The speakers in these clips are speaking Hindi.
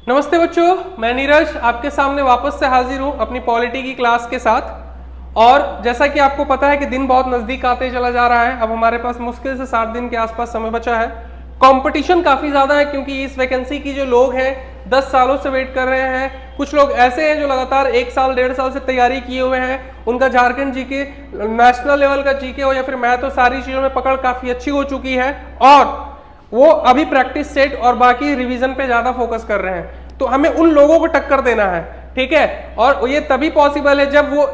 नमस्ते बच्चों, मैं नीरज आपके सामने वापस से हाजिर हूं अपनी पॉलिटी की क्लास के साथ। और जैसा कि आपको पता है कि दिन बहुत नजदीक आते चला जा रहा है। अब हमारे पास मुश्किल से 7 दिन के आसपास समय बचा है। कंपटीशन काफी ज्यादा है क्योंकि इस वैकेंसी की जो लोग हैं 10 सालों से वेट कर रहे हैं। कुछ लोग ऐसे हैं जो लगातार 1 साल 1.5 साल से तैयारी किए हुए हैं। उनका झारखंड जीके, नेशनल लेवल का जीके हो या फिर मैथ, तो सारी चीजों में पकड़ काफी अच्छी हो चुकी है और वो अभी प्रैक्टिस सेट और बाकी रिवीजन पे ज्यादा फोकस कर रहे हैं। तो हमें उन लोगों को टक्कर देना है, ठीक है। और ये तभी पॉसिबल है जब वो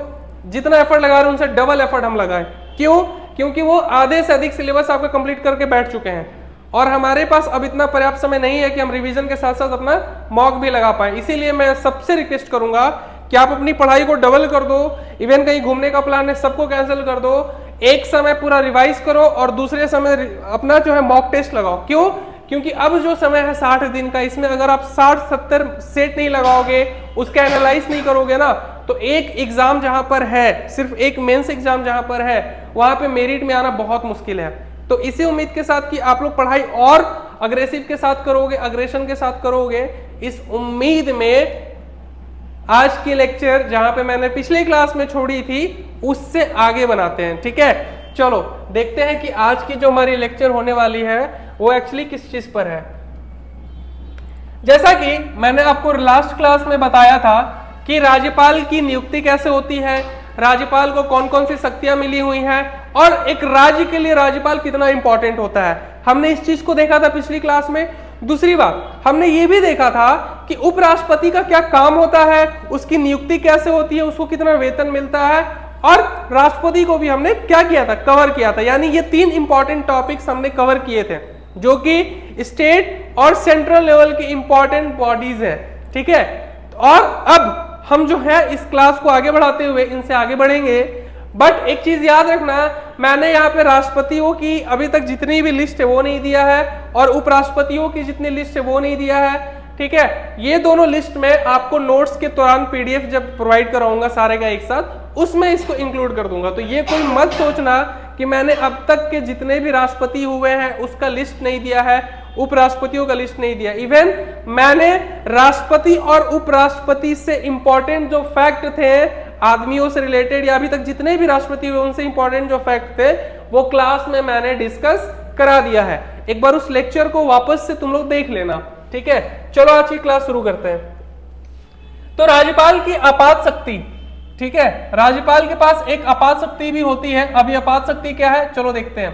जितना एफर्ट लगा रहे हैं उनसे डबल एफर्ट हम लगाएं। क्यों? क्योंकि वो आधे से अधिक सिलेबस आपका कंप्लीट करके बैठ चुके हैं और हमारे पास अब इतना पर्याप्त समय नहीं है कि हम रिवीजन के साथ साथ अपना मॉक भी लगा पाए। इसीलिए मैं सबसे रिक्वेस्ट करूंगा कि आप अपनी पढ़ाई को डबल कर दो। इवन कहीं घूमने का प्लान है सबको कैंसिल कर दो। एक समय पूरा रिवाइज करो और दूसरे समय अपना जो है मॉक टेस्ट लगाओ। क्यों? क्योंकि अब जो समय है 60 दिन का, इसमें अगर आप 60-70 सेट नहीं लगाओगे, उसका एनालाइज नहीं करोगे ना, तो एक एग्जाम जहां पर है, सिर्फ एक मेंस एग्जाम जहां पर है, वहां पे मेरिट में आना बहुत मुश्किल है। तो इसी उम्मीद के साथ कि आप लोग पढ़ाई और अग्रेसिव के साथ करोगे, अग्रेशन के साथ करोगे, इस उम्मीद में आज की लेक्चर जहां पे मैंने पिछले क्लास में छोड़ी थी उससे आगे बनाते हैं, ठीक है। चलो देखते हैं कि आज की जो हमारी लेक्चर होने वाली है वो एक्चुअली किस चीज पर है। जैसा कि मैंने आपको लास्ट क्लास में बताया था कि राज्यपाल की नियुक्ति कैसे होती है, राज्यपाल को कौन कौन सी शक्तियां मिली हुई हैं और एक राज्य के लिए राज्यपाल कितना इंपॉर्टेंट होता है। हमने इस चीज को देखा था पिछली क्लास में। दूसरी बात, हमने ये भी देखा था कि उपराष्ट्रपति का क्या काम होता है, उसकी नियुक्ति कैसे होती है, उसको कितना वेतन मिलता है, और राष्ट्रपति को भी हमने क्या किया था, कवर किया था। यानी ये 3 इंपॉर्टेंट टॉपिक्स हमने कवर किए थे जो कि स्टेट और सेंट्रल लेवल की इंपॉर्टेंट बॉडीज है, ठीक है। और अब हम जो है इस क्लास को आगे बढ़ाते हुए इनसे आगे बढ़ेंगे। बट एक चीज याद रखना, मैंने यहाँ पे राष्ट्रपतियों की अभी तक जितनी भी लिस्ट है वो नहीं दिया है और उपराष्ट्रपतियों की जितनी लिस्ट है वो नहीं दिया है, ठीक है। ये दोनों लिस्ट में आपको नोट्स के दौरान पीडीएफ जब प्रोवाइड कराऊंगा सारे का एक साथ, उसमें इसको इंक्लूड कर दूंगा। तो ये कोई मत सोचना कि मैंने अब तक के जितने भी राष्ट्रपति हुए हैं उसका लिस्ट नहीं दिया है, उपराष्ट्रपतियों का लिस्ट नहीं दिया। इवन मैंने राष्ट्रपति और उपराष्ट्रपति से इंपॉर्टेंट जो फैक्ट थे आदमियों से रिलेटेड, या अभी तक जितने भी राष्ट्रपति हुए उनसे इंपॉर्टेंट जो फैक्ट थे वो क्लास में मैंने डिस्कस करा दिया है। एक बार उस लेक्चर को वापस से तुम लोग देख लेना, ठीक है। चलो आज की क्लास शुरू करते हैं। तो राज्यपाल की आपात शक्ति, ठीक है, राज्यपाल के पास एक आपात शक्ति भी होती है। अभी आपात शक्ति क्या है चलो देखते हैं।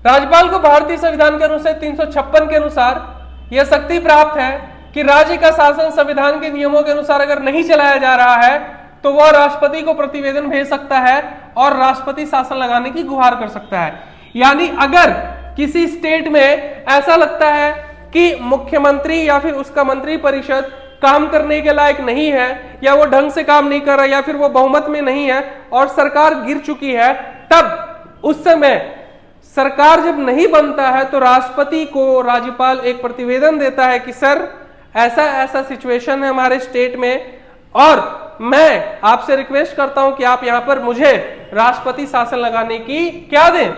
राज्यपाल को भारतीय संविधान के अनुच्छेद 356 के अनुसार यह शक्ति प्राप्त है कि राज्य का शासन संविधान के नियमों के अनुसार अगर नहीं चलाया जा रहा है तो वह राष्ट्रपति को प्रतिवेदन भेज सकता है और राष्ट्रपति शासन लगाने की गुहार कर सकता है। यानी अगर किसी स्टेट में ऐसा लगता है कि मुख्यमंत्री या फिर उसका मंत्री परिषद काम करने के लायक नहीं है, या वो ढंग से काम नहीं कर रहा, या फिर वो बहुमत में नहीं है और सरकार गिर चुकी है, तब उस समय सरकार जब नहीं बनता है तो राष्ट्रपति को राज्यपाल एक प्रतिवेदन देता है कि सर ऐसा ऐसा सिचुएशन है हमारे स्टेट में और मैं आपसे रिक्वेस्ट करता हूं कि आप यहां पर मुझे राष्ट्रपति शासन लगाने की क्या दें,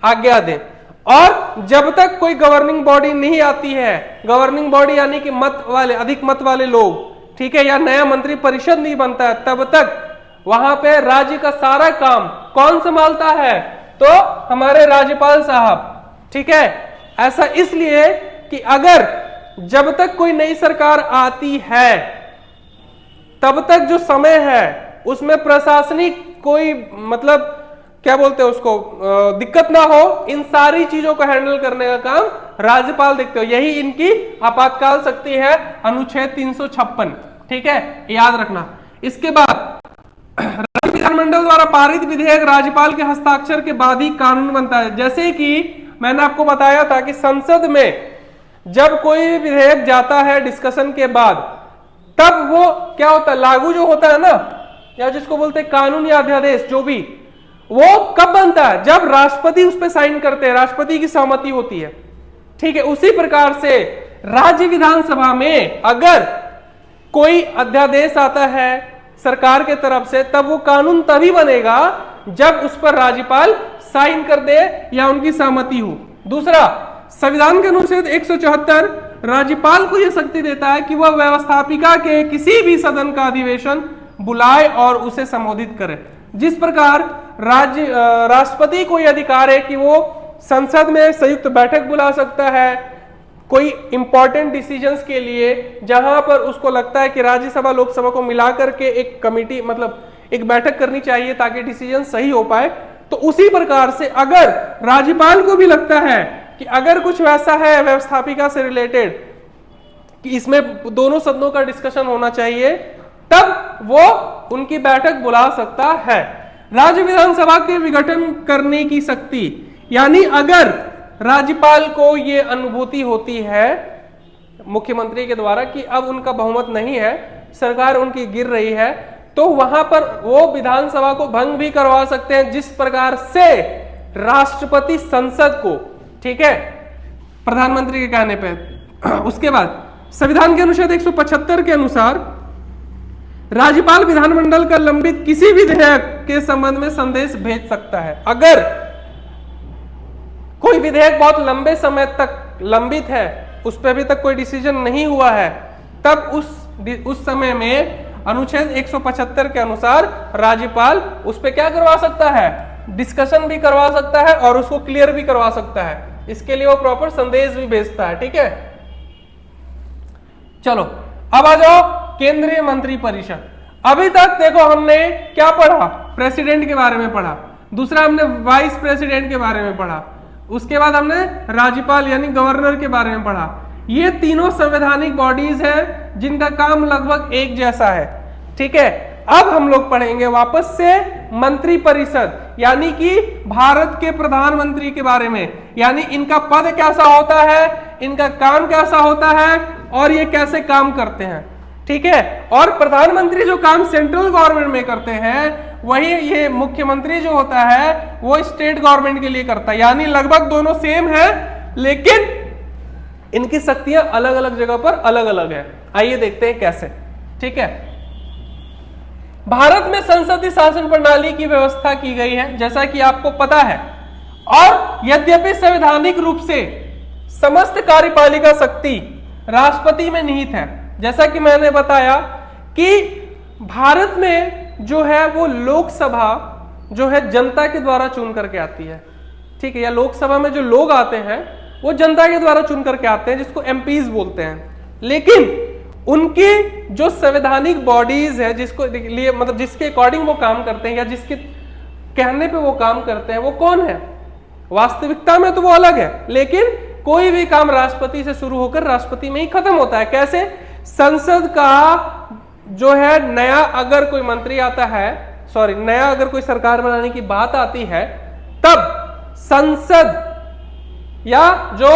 आज्ञा दें। और जब तक कोई गवर्निंग बॉडी नहीं आती है, गवर्निंग बॉडी यानी कि मत वाले, अधिक मत वाले लोग, ठीक है, या नया मंत्री परिषद नहीं बनता है, तब तक वहां पे राज्य का सारा काम कौन संभालता है, तो हमारे राज्यपाल साहब, ठीक है। ऐसा इसलिए कि अगर जब तक कोई नई सरकार आती है तब तक जो समय है उसमें प्रशासनिक कोई मतलब क्या बोलते हैं उसको, दिक्कत ना हो, इन सारी चीजों को हैंडल करने का काम राज्यपाल देखते हो। यही इनकी आपातकाल शक्ति है, अनुच्छेद 356, ठीक है, याद रखना। इसके बाद राज्य विधानमंडल द्वारा पारित विधेयक राज्यपाल के हस्ताक्षर के बाद ही कानून बनता है। जैसे कि मैंने आपको बताया था कि संसद में जब कोई भी विधेयक जाता है डिस्कशन के बाद, तब वो क्या होता है, लागू जो होता है ना, या जिसको बोलते हैं कानून या अध्यादेश, जो भी, वो कब बनता है, जब राष्ट्रपति उस पर साइन करते हैं, राष्ट्रपति की सहमति होती है, ठीक है। उसी प्रकार से राज्य विधानसभा में अगर कोई अध्यादेश आता है सरकार के तरफ से, तब वो कानून तभी बनेगा जब उस पर राज्यपाल साइन कर दे या उनकी सहमति हो। दूसरा, संविधान के अनुच्छेद 174 राज्यपाल को यह शक्ति देता है कि वह व्यवस्थापिका के किसी भी सदन का अधिवेशन बुलाए और उसे संबोधित करे। जिस प्रकार राष्ट्रपति को यह अधिकार है कि वो संसद में संयुक्त बैठक बुला सकता है कोई इंपॉर्टेंट डिसीजंस के लिए, जहां पर उसको लगता है कि राज्यसभा लोकसभा को मिलाकर के एक कमेटी मतलब एक बैठक करनी चाहिए ताकि डिसीजन सही हो पाए। तो उसी प्रकार से अगर राज्यपाल को भी लगता है कि अगर कुछ वैसा है व्यवस्थापिका से रिलेटेड कि इसमें दोनों सदनों का डिस्कशन होना चाहिए, तब वो उनकी बैठक बुला सकता है। राज्य विधानसभा के विघटन करने की शक्ति, यानी अगर राज्यपाल को ये अनुभूति होती है मुख्यमंत्री के द्वारा कि अब उनका बहुमत नहीं है, सरकार उनकी गिर रही है, तो वहां पर वो विधानसभा को भंग भी करवा सकते हैं, जिस प्रकार से राष्ट्रपति संसद को, ठीक है, प्रधानमंत्री के कहने पे। उसके बाद संविधान के अनुच्छेद 175 के अनुसार राज्यपाल विधानमंडल का लंबित किसी भी विधेयक के संबंध में संदेश भेज सकता है। अगर कोई विधेयक बहुत लंबे समय तक लंबित है, उस पर अभी तक कोई डिसीजन नहीं हुआ है, तब उस समय में अनुच्छेद 175 के अनुसार राज्यपाल उस पर क्या करवा सकता है, डिस्कशन भी करवा सकता है और उसको क्लियर भी करवा सकता है। इसके लिए वो प्रॉपर संदेश भी भेजता है, ठीक है। चलो अब आ जाओ केंद्रीय मंत्रिपरिषद। अभी तक देखो हमने क्या पढ़ा, प्रेसिडेंट के बारे में पढ़ा, दूसरा हमने वाइस प्रेसिडेंट के बारे में पढ़ा, उसके बाद हमने राज्यपाल यानी गवर्नर के बारे में पढ़ा। ये तीनों संवैधानिक बॉडीज हैं जिनका काम लगभग एक जैसा है, ठीक है। अब हम लोग पढ़ेंगे वापस से मंत्रिपरिषद, यानी कि भारत के प्रधानमंत्री के बारे में, यानी इनका पद कैसा होता है, इनका काम कैसा होता है और ये कैसे काम करते हैं, ठीक है। और प्रधानमंत्री जो काम सेंट्रल गवर्नमेंट में करते हैं, वही ये मुख्यमंत्री जो होता है वो स्टेट गवर्नमेंट के लिए करता है, यानी लगभग दोनों सेम है, लेकिन इनकी शक्तियां अलग अलग जगह पर अलग अलग है। आइए देखते हैं कैसे, ठीक है। भारत में संसदीय शासन प्रणाली की व्यवस्था की गई है, जैसा कि आपको पता है, और यद्यपि संवैधानिक रूप से समस्त कार्यपालिका शक्ति राष्ट्रपति में निहित है। जैसा कि मैंने बताया कि भारत में जो है वो लोकसभा जो है जनता के द्वारा चुन करके आती है, ठीक है, या लोकसभा में जो लोग आते हैं वो जनता के द्वारा चुन करके आते हैं, जिसको एमपीज बोलते हैं। लेकिन उनकी जो संवैधानिक बॉडीज है जिसको लिए मतलब जिसके अकॉर्डिंग वो काम करते हैं या जिसके कहने पे वो काम करते हैं, वो कौन है? वास्तविकता में तो वो अलग है, लेकिन कोई भी काम राष्ट्रपति से शुरू होकर राष्ट्रपति में ही खत्म होता है। कैसे? संसद का जो है नया अगर कोई मंत्री आता है, नया अगर कोई सरकार बनाने की बात आती है, तब संसद या जो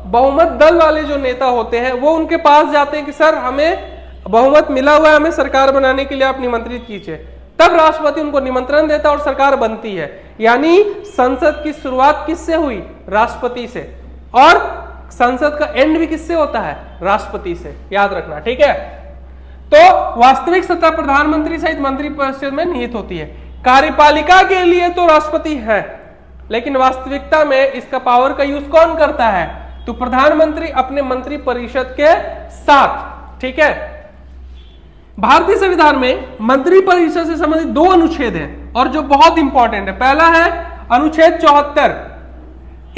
बहुमत दल वाले जो नेता होते हैं वो उनके पास जाते हैं कि सर हमें बहुमत मिला हुआ है, हमें सरकार बनाने के लिए आप निमंत्रित कीजिए। तब राष्ट्रपति उनको निमंत्रण देता है और सरकार बनती है। यानी संसद की शुरुआत किससे हुई? राष्ट्रपति से, और संसद का एंड भी किससे होता है? राष्ट्रपति से। याद रखना, ठीक है। तो वास्तविक सत्ता प्रधानमंत्री सहित मंत्रिपरिषद में निहित होती है। कार्यपालिका के लिए तो राष्ट्रपति है, लेकिन वास्तविकता में इसका पावर का यूज कौन करता है? तो प्रधानमंत्री अपने मंत्रिपरिषद के साथ, ठीक है। भारतीय संविधान में मंत्रिपरिषद से संबंधित 2 अनुच्छेद हैं और जो बहुत इंपॉर्टेंट है। पहला है अनुच्छेद 74।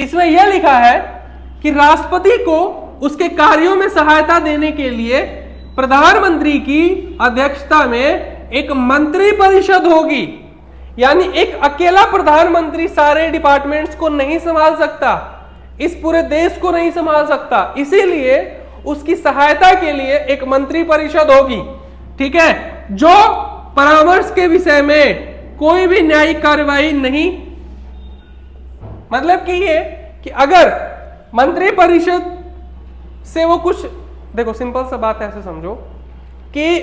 इसमें यह लिखा है कि राष्ट्रपति को उसके कार्यों में सहायता देने के लिए प्रधानमंत्री की अध्यक्षता में एक मंत्रिपरिषद होगी। यानी एक अकेला प्रधानमंत्री सारे डिपार्टमेंट्स को नहीं संभाल सकता, इस पूरे देश को नहीं संभाल सकता, इसीलिए उसकी सहायता के लिए एक मंत्रिपरिषद होगी, ठीक है, जो परामर्श के विषय में कोई भी न्यायिक कार्यवाही नहीं, मतलब कि ये कि अगर मंत्रिपरिषद से वो कुछ, देखो सिंपल सा बात ऐसे समझो कि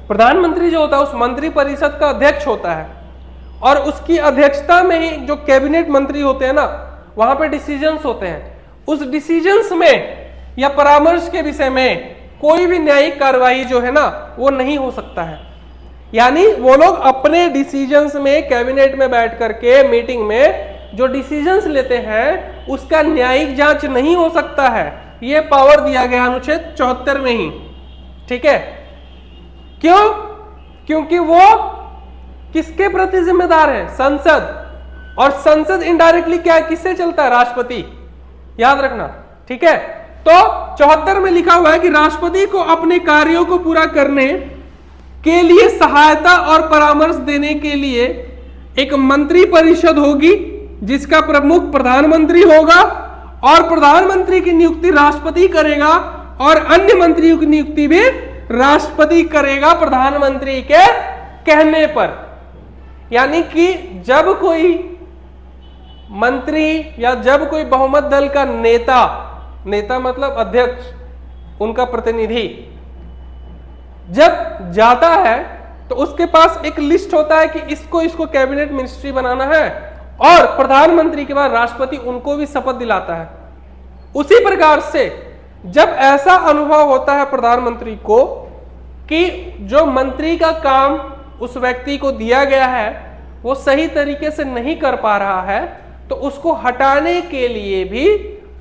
प्रधानमंत्री जो होता है उस मंत्रिपरिषद का अध्यक्ष होता है, और उसकी अध्यक्षता में ही जो कैबिनेट मंत्री होते हैं ना, वहां पे डिसीजंस होते हैं। उस डिसीजंस में या परामर्श के विषय में कोई भी न्यायिक कार्यवाही जो है ना वो नहीं हो सकता है। यानी वो लोग अपने डिसीजंस में कैबिनेट में बैठ करके मीटिंग में जो डिसीजंस लेते हैं उसका न्यायिक जांच नहीं हो सकता है। ये पावर दिया गया अनुच्छेद 74 में ही, ठीक है। क्यों? क्योंकि वो किसके प्रति जिम्मेदार है? संसद, और संसद इनडायरेक्टली क्या किससे चलता है? राष्ट्रपति, याद रखना, ठीक है। तो 74 में लिखा हुआ है कि राष्ट्रपति को अपने कार्यों को पूरा करने के लिए सहायता और परामर्श देने के लिए एक मंत्री परिषद होगी जिसका प्रमुख प्रधानमंत्री होगा, और प्रधानमंत्री की नियुक्ति राष्ट्रपति करेगा और अन्य मंत्रियों की नियुक्ति भी राष्ट्रपति करेगा प्रधानमंत्री के कहने पर। यानी कि जब कोई मंत्री या जब कोई बहुमत दल का नेता, नेता मतलब अध्यक्ष, उनका प्रतिनिधि जब जाता है तो उसके पास एक लिस्ट होता है कि इसको कैबिनेट मिनिस्ट्री बनाना है, और प्रधानमंत्री के बाद राष्ट्रपति उनको भी शपथ दिलाता है। उसी प्रकार से जब ऐसा अनुभव होता है प्रधानमंत्री को कि जो मंत्री का काम उस व्यक्ति को दिया गया है वो सही तरीके से नहीं कर पा रहा है, तो उसको हटाने के लिए भी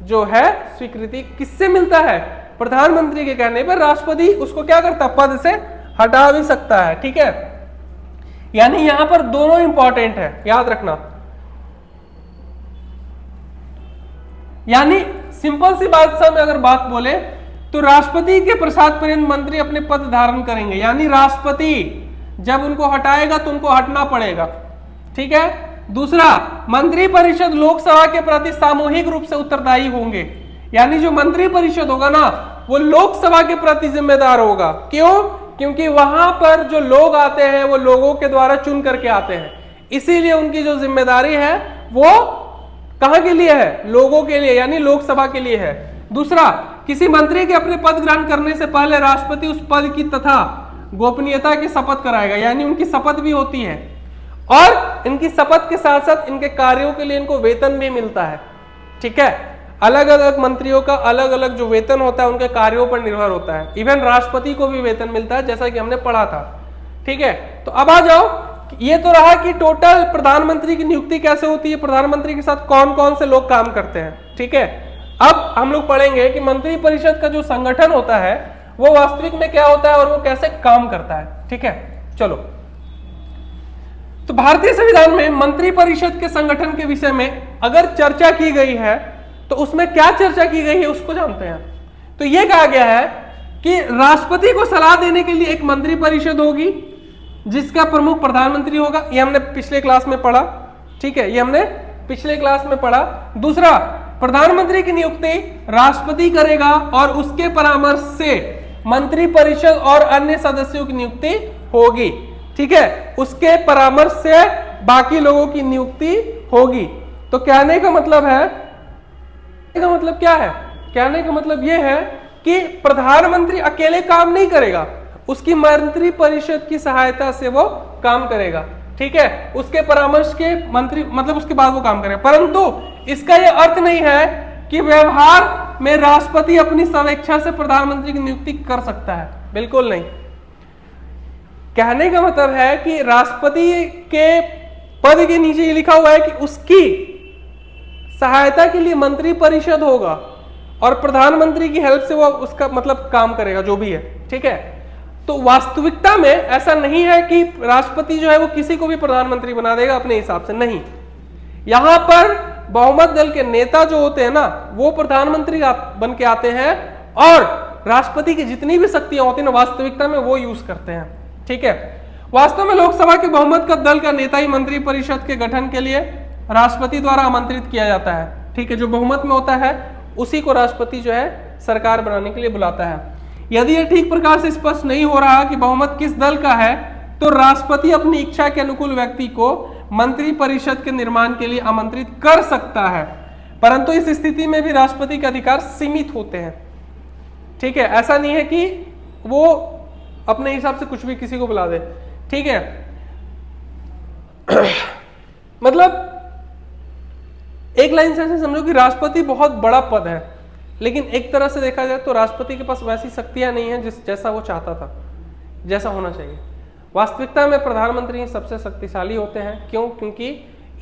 जो है स्वीकृति किससे मिलता है? प्रधानमंत्री के कहने पर राष्ट्रपति उसको क्या करता है? पद से हटा भी सकता है, ठीक है। यानी यहां पर दोनों इंपॉर्टेंट है, याद रखना। यानी सिंपल सी बात में अगर बात बोले तो राष्ट्रपति के प्रसाद पर्यंत मंत्री अपने पद धारण करेंगे, यानी राष्ट्रपति जब उनको हटाएगा तो उनको हटना पड़ेगा, ठीक है। दूसरा, मंत्री परिषद लोकसभा के प्रति सामूहिक रूप से उत्तरदायी होंगे, यानी जो मंत्री परिषद होगा ना वो लोकसभा के प्रति जिम्मेदार होगा। क्यों? क्योंकि वहां पर जो लोग आते हैं वो लोगों के द्वारा चुन करके आते हैं, इसीलिए उनकी जो जिम्मेदारी है वो कहां के लिए है? लोगों के लिए, यानी लोकसभा के लिए है। दूसरा, किसी मंत्री के अपने पद ग्रहण करने से पहले राष्ट्रपति उस पद की तथा गोपनीयता की शपथ कराएगा, यानी उनकी शपथ भी होती है, और इनकी शपथ के साथ साथ इनके कार्यों के लिए इनको वेतन भी मिलता है, ठीक है। अलग अलग मंत्रियों का अलग अलग जो वेतन होता है उनके कार्यों पर निर्भर होता है। इवन राष्ट्रपति को भी वेतन मिलता है, जैसा कि हमने पढ़ा था, ठीक है। तो अब आ जाओ, ये तो रहा कि टोटल प्रधानमंत्री की नियुक्ति कैसे होती है, प्रधानमंत्री के साथ कौन कौन से लोग काम करते हैं, ठीक है। अब हम लोग पढ़ेंगे कि मंत्री परिषद का जो संगठन होता है वो वास्तविक में क्या होता है और वो कैसे काम करता है, ठीक है। चलो, तो भारतीय संविधान में मंत्री परिषद के संगठन के विषय में अगर चर्चा की गई है तो उसमें क्या चर्चा की गई है उसको जानते हैं। तो यह कहा गया है कि राष्ट्रपति को सलाह देने के लिए एक मंत्री परिषद होगी जिसका प्रमुख प्रधानमंत्री होगा, ये हमने पिछले क्लास में पढ़ा, ठीक है, ये हमने पिछले क्लास में पढ़ा। दूसरा, प्रधानमंत्री की नियुक्ति राष्ट्रपति करेगा और उसके परामर्श से मंत्री परिषद और अन्य सदस्यों की नियुक्ति होगी, ठीक है, उसके परामर्श से बाकी लोगों की नियुक्ति होगी। तो कहने का मतलब है, का मतलब क्या है? कहने का मतलब यह है कि प्रधानमंत्री अकेले काम नहीं करेगा, उसकी मंत्री परिषद की सहायता से वो काम करेगा, ठीक है, उसके परामर्श के मंत्री मतलब उसके बाद वो काम करेगा। परंतु इसका यह अर्थ नहीं है कि व्यवहार में राष्ट्रपति अपनी स्वेच्छा से प्रधानमंत्री की नियुक्ति कर सकता है, बिल्कुल नहीं। कहने का मतलब है कि राष्ट्रपति के पद के नीचे ये लिखा हुआ है कि उसकी सहायता के लिए मंत्री परिषद होगा और प्रधानमंत्री की हेल्प से वो उसका मतलब काम करेगा जो भी है, ठीक है। तो वास्तविकता में ऐसा नहीं है कि राष्ट्रपति जो है वो किसी को भी प्रधानमंत्री बना देगा अपने हिसाब से, नहीं। यहां पर बहुमत दल के नेता जो होते हैं ना वो प्रधानमंत्री बन के आते हैं और राष्ट्रपति की जितनी भी शक्तियां होती है ना वास्तविकता में वो यूज करते हैं, ठीक है। वास्तव में लोकसभा के बहुमत का दल का नेता ही मंत्री परिषद के गठन के लिए राष्ट्रपति द्वारा आमंत्रित किया जाता है, ठीक है। जो बहुमत में होता है उसी को राष्ट्रपति जो है सरकार बनाने के लिए बुलाता है। यदि यह ठीक प्रकार से स्पष्ट नहीं हो रहा कि बहुमत किस दल का है तो राष्ट्रपति अपनी इच्छा के अनुकूल व्यक्ति को मंत्री परिषद के निर्माण के लिए आमंत्रित कर सकता है, परंतु इस स्थिति में भी राष्ट्रपति के अधिकार सीमित होते हैं, ठीक है। ऐसा नहीं है कि वो अपने हिसाब से कुछ भी किसी को बुला दे, ठीक है। मतलब एक लाइन से ऐसे समझो कि राष्ट्रपति बहुत बड़ा पद है, लेकिन एक तरह से देखा जाए तो राष्ट्रपति के पास वैसी शक्तियां नहीं है जैसा वो चाहता था, जैसा होना चाहिए। वास्तविकता में प्रधानमंत्री सबसे शक्तिशाली होते हैं, क्यों? क्योंकि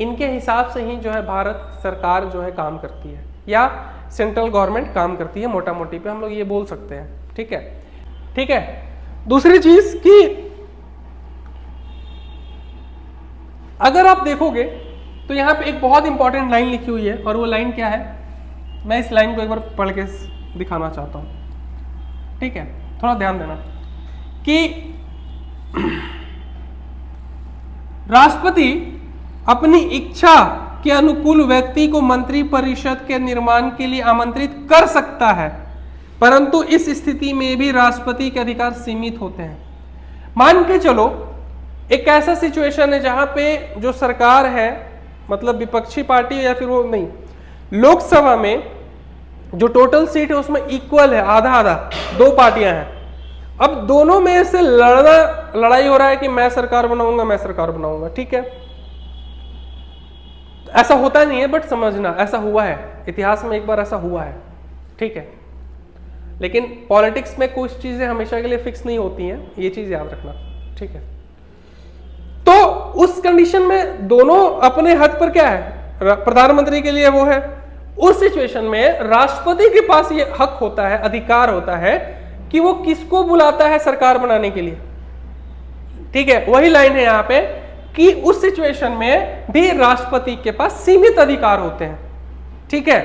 इनके हिसाब से ही जो है भारत सरकार जो है काम करती है, या सेंट्रल गवर्नमेंट काम करती है, मोटा मोटी पे हम लोग ये बोल सकते हैं। ठीक है, ठीक है। दूसरी चीज कि अगर आप देखोगे तो यहां पे एक बहुत इंपॉर्टेंट लाइन लिखी हुई है, और वो लाइन क्या है, मैं इस लाइन को एक बार पढ़ के दिखाना चाहता हूं। ठीक है, थोड़ा ध्यान देना कि राष्ट्रपति अपनी इच्छा के अनुकूल व्यक्ति को मंत्री परिषद के निर्माण के लिए आमंत्रित कर सकता है, परंतु इस स्थिति में भी राष्ट्रपति के अधिकार सीमित होते हैं। मान के चलो एक ऐसा सिचुएशन है जहां पे जो सरकार है, मतलब विपक्षी पार्टी या फिर वो नहीं, लोकसभा में जो टोटल सीट है उसमें इक्वल है, आधा आधा, दो पार्टियां हैं। अब दोनों में से लड़ाई हो रहा है कि मैं सरकार बनाऊंगा, मैं सरकार बनाऊंगा। ठीक है, ऐसा होता नहीं है, बट समझना ऐसा हुआ है, इतिहास में एक बार ऐसा हुआ है। ठीक है, लेकिन पॉलिटिक्स में कुछ चीजें हमेशा के लिए फिक्स नहीं होती हैं, ये चीज याद रखना। ठीक है, तो उस कंडीशन में दोनों अपने हद पर क्या है, प्रधानमंत्री के लिए वो है। उस सिचुएशन में राष्ट्रपति के पास ये हक होता है, अधिकार होता है कि वो किसको बुलाता है सरकार बनाने के लिए। ठीक है, वही लाइन है यहां पे कि उस सिचुएशन में भी राष्ट्रपति के पास सीमित अधिकार होते हैं। ठीक है,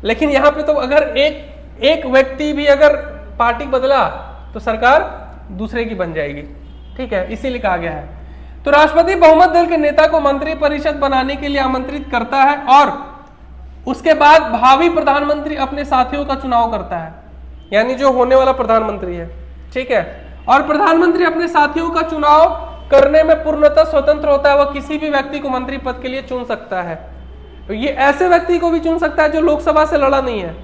लेकिन यहां पे तो अगर एक व्यक्ति भी अगर पार्टी बदला तो सरकार दूसरे की बन जाएगी। ठीक है, इसीलिए कहा गया है। तो राष्ट्रपति बहुमत दल के नेता को मंत्री परिषद बनाने के लिए आमंत्रित करता है और उसके बाद भावी प्रधानमंत्री अपने साथियों का चुनाव करता है, यानी जो होने वाला प्रधानमंत्री है। ठीक है, और प्रधानमंत्री अपने साथियों का चुनाव करने में पूर्णतः स्वतंत्र होता है, वह किसी भी व्यक्ति को मंत्री पद के लिए चुन सकता है। तो ये ऐसे व्यक्ति को भी चुन सकता है जो लोकसभा से लड़ा नहीं है,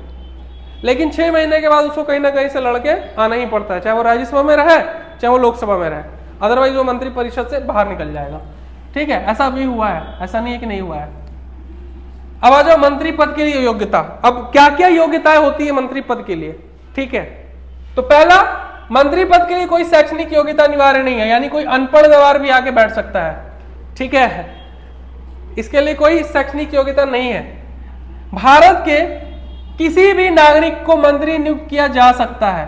लेकिन 6 महीने के बाद उसको कहीं ना कहीं से लड़के आना ही पड़ता है, चाहे वो राज्यसभा में रहे चाहे वो लोकसभा में रहे, अदरवाइज वो मंत्री परिषद से बाहर निकल जाएगा। ठीक है, ऐसा भी हुआ है, ऐसा नहीं है कि नहीं हुआ है। अब आ जाओ मंत्री पद के लिए योग्यता। अब क्या क्या योग्यताएं होती है मंत्री पद के लिए। ठीक है, तो पहला, मंत्री पद के लिए कोई शैक्षणिक योग्यता अनिवार्य नहीं है, यानी कोई अनपढ़ गवार भी आके बैठ सकता है। ठीक है, इसके लिए कोई शैक्षणिक योग्यता नहीं है। भारत के किसी भी नागरिक को मंत्री नियुक्त किया जा सकता है।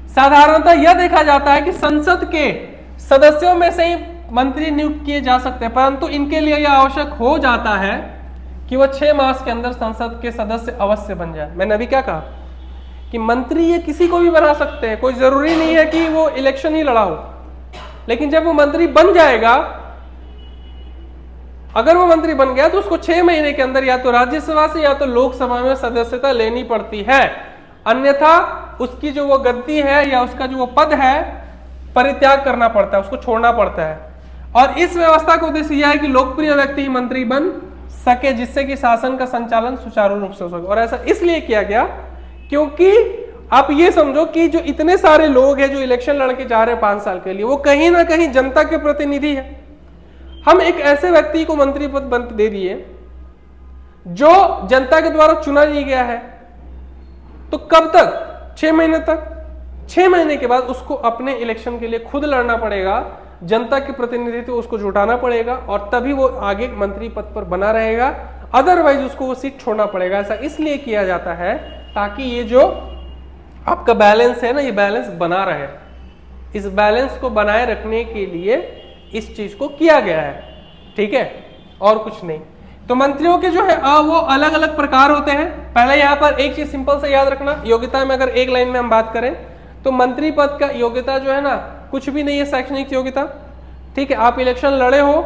साधारणतः यह देखा जाता है कि संसद के सदस्यों में से ही मंत्री नियुक्त किए जा सकते हैं, परंतु इनके लिए यह आवश्यक हो जाता है कि वह 6 मास के अंदर संसद के सदस्य अवश्य बन जाए। मैंने अभी क्या कहा कि मंत्री ये किसी को भी बना सकते हैं, कोई जरूरी नहीं है कि वो इलेक्शन ही लड़ा हो, लेकिन जब वो मंत्री बन जाएगा, अगर वो मंत्री बन गया तो उसको 6 महीने के अंदर या तो राज्यसभा से या तो लोकसभा में सदस्यता लेनी पड़ती है, अन्यथा उसकी जो वो गद्दी है या उसका जो वो पद है परित्याग करना पड़ता है, उसको छोड़ना पड़ता है। और इस व्यवस्था का उद्देश्य यह है कि लोकप्रिय व्यक्ति ही मंत्री बन सके, जिससे कि शासन का संचालन सुचारू रूप से हो सके। और ऐसा इसलिए किया गया क्योंकि आप ये समझो कि जो इतने सारे लोग हैं जो इलेक्शन लड़के जा रहे हैं 5 साल के लिए, वो कहीं ना कहीं जनता के प्रतिनिधि है। हम एक ऐसे व्यक्ति को मंत्री पद दे दिए जो जनता के द्वारा चुना नहीं गया है, तो कब तक? 6 महीने तक। 6 महीने के बाद उसको अपने इलेक्शन के लिए खुद लड़ना पड़ेगा, जनता के प्रतिनिधित्व उसको जुटाना पड़ेगा, और तभी वो आगे मंत्री पद पर बना रहेगा, अदरवाइज उसको वो सीट छोड़ना पड़ेगा। ऐसा इसलिए किया जाता है ताकि ये जो आपका बैलेंस है ना, ये बैलेंस बना रहे। इस बैलेंस को बनाए रखने के लिए इस चीज को किया गया है। ठीक है, और कुछ नहीं। तो मंत्रियों के जो है वो अलग अलग प्रकार होते हैं। पहले यहाँ पर एक चीज सिंपल से याद रखना, योग्यता में अगर एक लाइन में हम बात करें तो मंत्री पद का योग्यता जो है ना, कुछ भी नहीं है शैक्षणिक योग्यता। ठीक है, आप इलेक्शन लड़े हो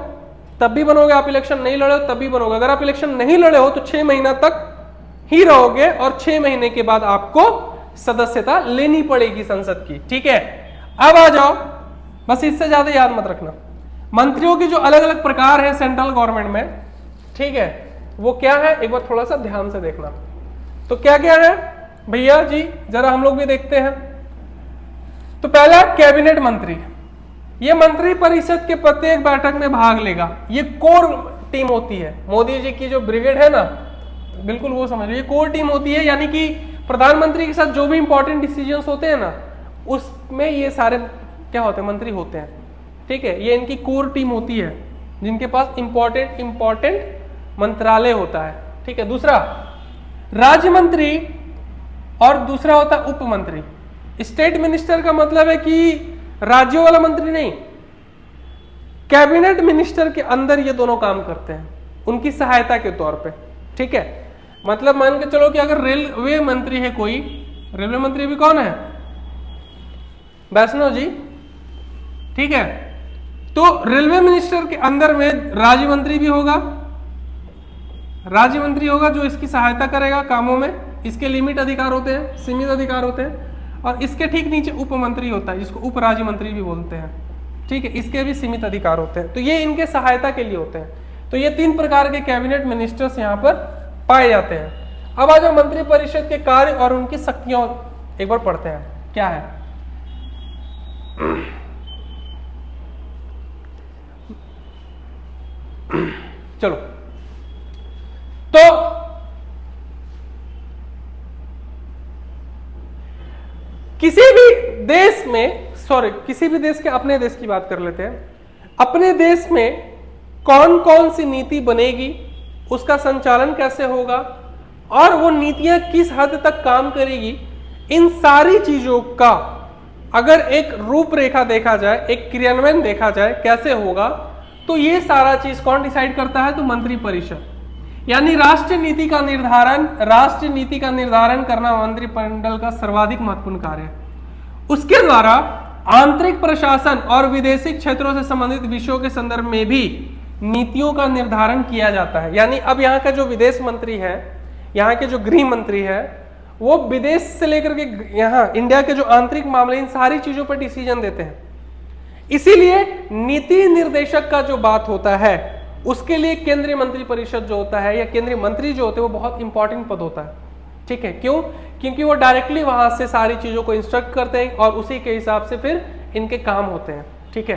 तब भी बनोगे, आप इलेक्शन नहीं लड़े हो तब भी बनोगे। अगर आप इलेक्शन नहीं लड़े हो तो 6 महीना तक ही रहोगे, और 6 महीने के बाद आपको सदस्यता लेनी पड़ेगी संसद की। ठीक है, अब आ जाओ, बस इससे ज्यादा याद मत रखना। मंत्रियों के जो अलग अलग प्रकार है सेंट्रल गवर्नमेंट में, ठीक है, वो क्या है एक बार थोड़ा सा ध्यान से देखना। तो क्या क्या है भैया जी, जरा हम लोग भी देखते हैं। तो पहला, कैबिनेट मंत्री। ये मंत्री परिषद के प्रत्येक बैठक में भाग लेगा। ये कोर टीम होती है, मोदी जी की जो ब्रिगेड है ना, बिल्कुल वो समझ लो, ये कोर टीम होती है, यानी कि प्रधानमंत्री के साथ जो भी इंपॉर्टेंट डिसीजंस होते हैं ना, उसमें ये सारे क्या होते हैं, मंत्री होते हैं। ठीक है, ये इनकी कोर टीम होती है जिनके पास इंपॉर्टेंट मंत्रालय होता है। ठीक है। दूसरा, राज्य मंत्री और दूसरा होता है उप मंत्री। स्टेट मिनिस्टर का मतलब है कि राज्यों वाला मंत्री नहीं, कैबिनेट मिनिस्टर के अंदर ये दोनों काम करते हैं, उनकी सहायता के तौर पे। ठीक है, मतलब मान के चलो कि अगर रेलवे मंत्री है कोई, रेलवे मंत्री भी कौन है? वैष्णव जी। ठीक है, तो रेलवे मिनिस्टर के अंदर में राज्य मंत्री भी होगा, राज्य मंत्री होगा जो इसकी सहायता करेगा कामों में। इसके लिमिट अधिकार होते हैं, सीमित अधिकार होते हैं। और इसके ठीक नीचे उप मंत्री होता है जिसको उप राज्य मंत्री भी बोलते हैं। ठीक है, इसके भी सीमित अधिकार होते हैं, तो ये इनके सहायता के लिए होते हैं। तो ये 3 प्रकार के कैबिनेट मिनिस्टर्स यहाँ पर पाए जाते हैं। अब आ जाओ मंत्री परिषद के कार्य और उनकी शक्तियां एक बार पढ़ते हैं, क्या है। चलो, तो किसी भी देश में, किसी भी देश के, अपने देश की बात कर लेते हैं। अपने देश में कौन कौन सी नीति बनेगी, उसका संचालन कैसे होगा और वो नीतियां किस हद तक काम करेगी, इन सारी चीजों का अगर एक रूपरेखा देखा जाए, एक क्रियान्वयन देखा जाए कैसे होगा, तो ये सारा चीज कौन डिसाइड करता है? तो मंत्री परिषद। यानी राष्ट्रीय नीति का निर्धारण करना मंत्रिमंडल का सर्वाधिक महत्वपूर्ण कार्य है। उसके द्वारा आंतरिक प्रशासन और विदेशी क्षेत्रों से संबंधित विषयों के संदर्भ में भी नीतियों का निर्धारण किया जाता है। यानी अब यहाँ का जो विदेश मंत्री है, यहाँ के जो गृह मंत्री है, वो विदेश से लेकर के यहाँ इंडिया के जो आंतरिक मामले, इन सारी चीजों पर डिसीजन देते हैं। इसीलिए नीति निर्देशक का जो बात होता है, उसके लिए केंद्रीय मंत्री परिषद जो होता है या केंद्रीय मंत्री जो होते हैं, वो बहुत इंपॉर्टेंट पद होता है। ठीक है, क्यों? क्योंकि वो डायरेक्टली वहां से सारी चीजों को इंस्ट्रक्ट करते हैं और उसी के हिसाब से फिर इनके काम होते हैं। ठीक है,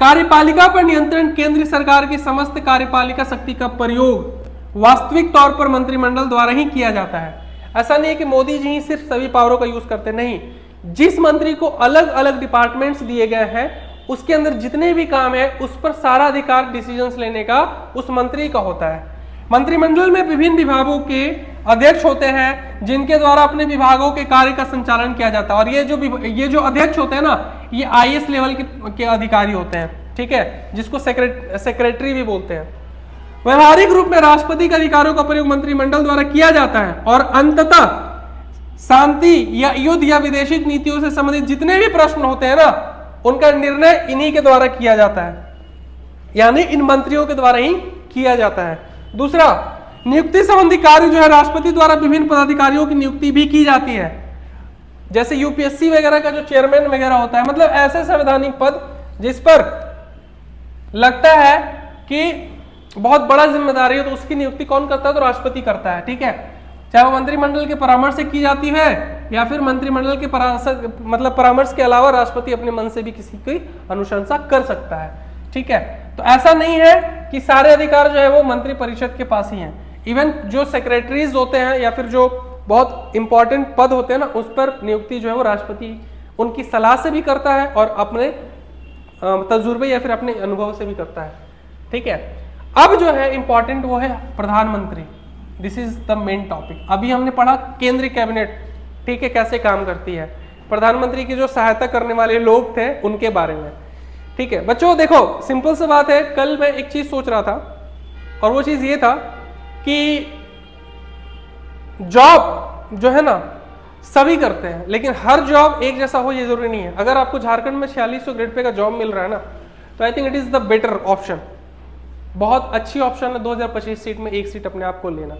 कार्यपालिका पर नियंत्रण, केंद्र सरकार की समस्त कार्यपालिका शक्ति का प्रयोग वास्तविक तौर पर मंत्रिमंडल द्वारा ही किया जाता है। ऐसा नहीं है कि मोदी जी ही सिर्फ सभी पावरों का यूज करते, नहीं। जिस मंत्री को अलग अलग डिपार्टमेंट्स दिए गए हैं, उसके अंदर जितने भी काम है, उस पर सारा अधिकार डिसीजंस लेने का उस मंत्री का होता है। मंत्रिमंडल में विभिन्न विभागों के अध्यक्ष होते हैं, जिनके द्वारा अपने विभागों के कार्य का संचालन किया जाता है। और ये जो अध्यक्ष होते हैं ना, ये IAS लेवल के अधिकारी होते हैं। ठीक है, जिसको सेक्रेटरी भी बोलते हैं। व्यवहारिक रूप में राष्ट्रपति के अधिकारों का प्रयोग मंत्रिमंडल द्वारा किया जाता है और अंततः शांति या युद्ध या विदेशी नीतियों से संबंधित जितने भी प्रश्न होते हैं ना, उनका निर्णय इन्हीं के द्वारा किया जाता है, यानी इन मंत्रियों के द्वारा ही किया जाता है। दूसरा, नियुक्ति संबंधी कार्य जो है, राष्ट्रपति द्वारा विभिन्न पदाधिकारियों की नियुक्ति भी की जाती है। जैसे UPSC वगैरह का जो चेयरमैन वगैरह होता है, मतलब ऐसे संवैधानिक पद जिस पर लगता है कि बहुत बड़ा जिम्मेदारी है, तो उसकी नियुक्ति कौन करता है? तो राष्ट्रपति करता है। ठीक है, चाहे वो मंत्रिमंडल के परामर्श से की जाती है या फिर मंत्रिमंडल के परामर्श के अलावा राष्ट्रपति अपने मन से भी किसी की अनुशंसा कर सकता है। ठीक है, तो ऐसा नहीं है कि सारे अधिकार जो है वो मंत्री परिषद के पास ही हैं। इवन जो सेक्रेटरीज होते हैं या फिर जो बहुत इंपॉर्टेंट पद होते हैं ना, उस पर नियुक्ति जो है वो राष्ट्रपति उनकी सलाह से भी करता है और अपने तजुर्बे या फिर अपने अनुभव से भी करता है। ठीक है, अब जो है इंपॉर्टेंट वो है प्रधानमंत्री। This is the main topic. अभी हमने पढ़ा केंद्रीय कैबिनेट, ठीक है, कैसे काम करती है। प्रधानमंत्री की जो सहायता करने वाले लोग थे उनके बारे में। ठीक है बच्चों, देखो सिंपल सी बात है। कल मैं एक चीज सोच रहा था और वो चीज ये था कि जॉब जो है ना सभी करते हैं, लेकिन हर जॉब एक जैसा हो ये जरूरी नहीं है। अगर आपको झारखंड में 4600 ग्रेड पे का जॉब मिल रहा है ना, तो I think it is the better option. बहुत अच्छी ऑप्शन है 2025 सीट में एक सीट अपने आप को लेना,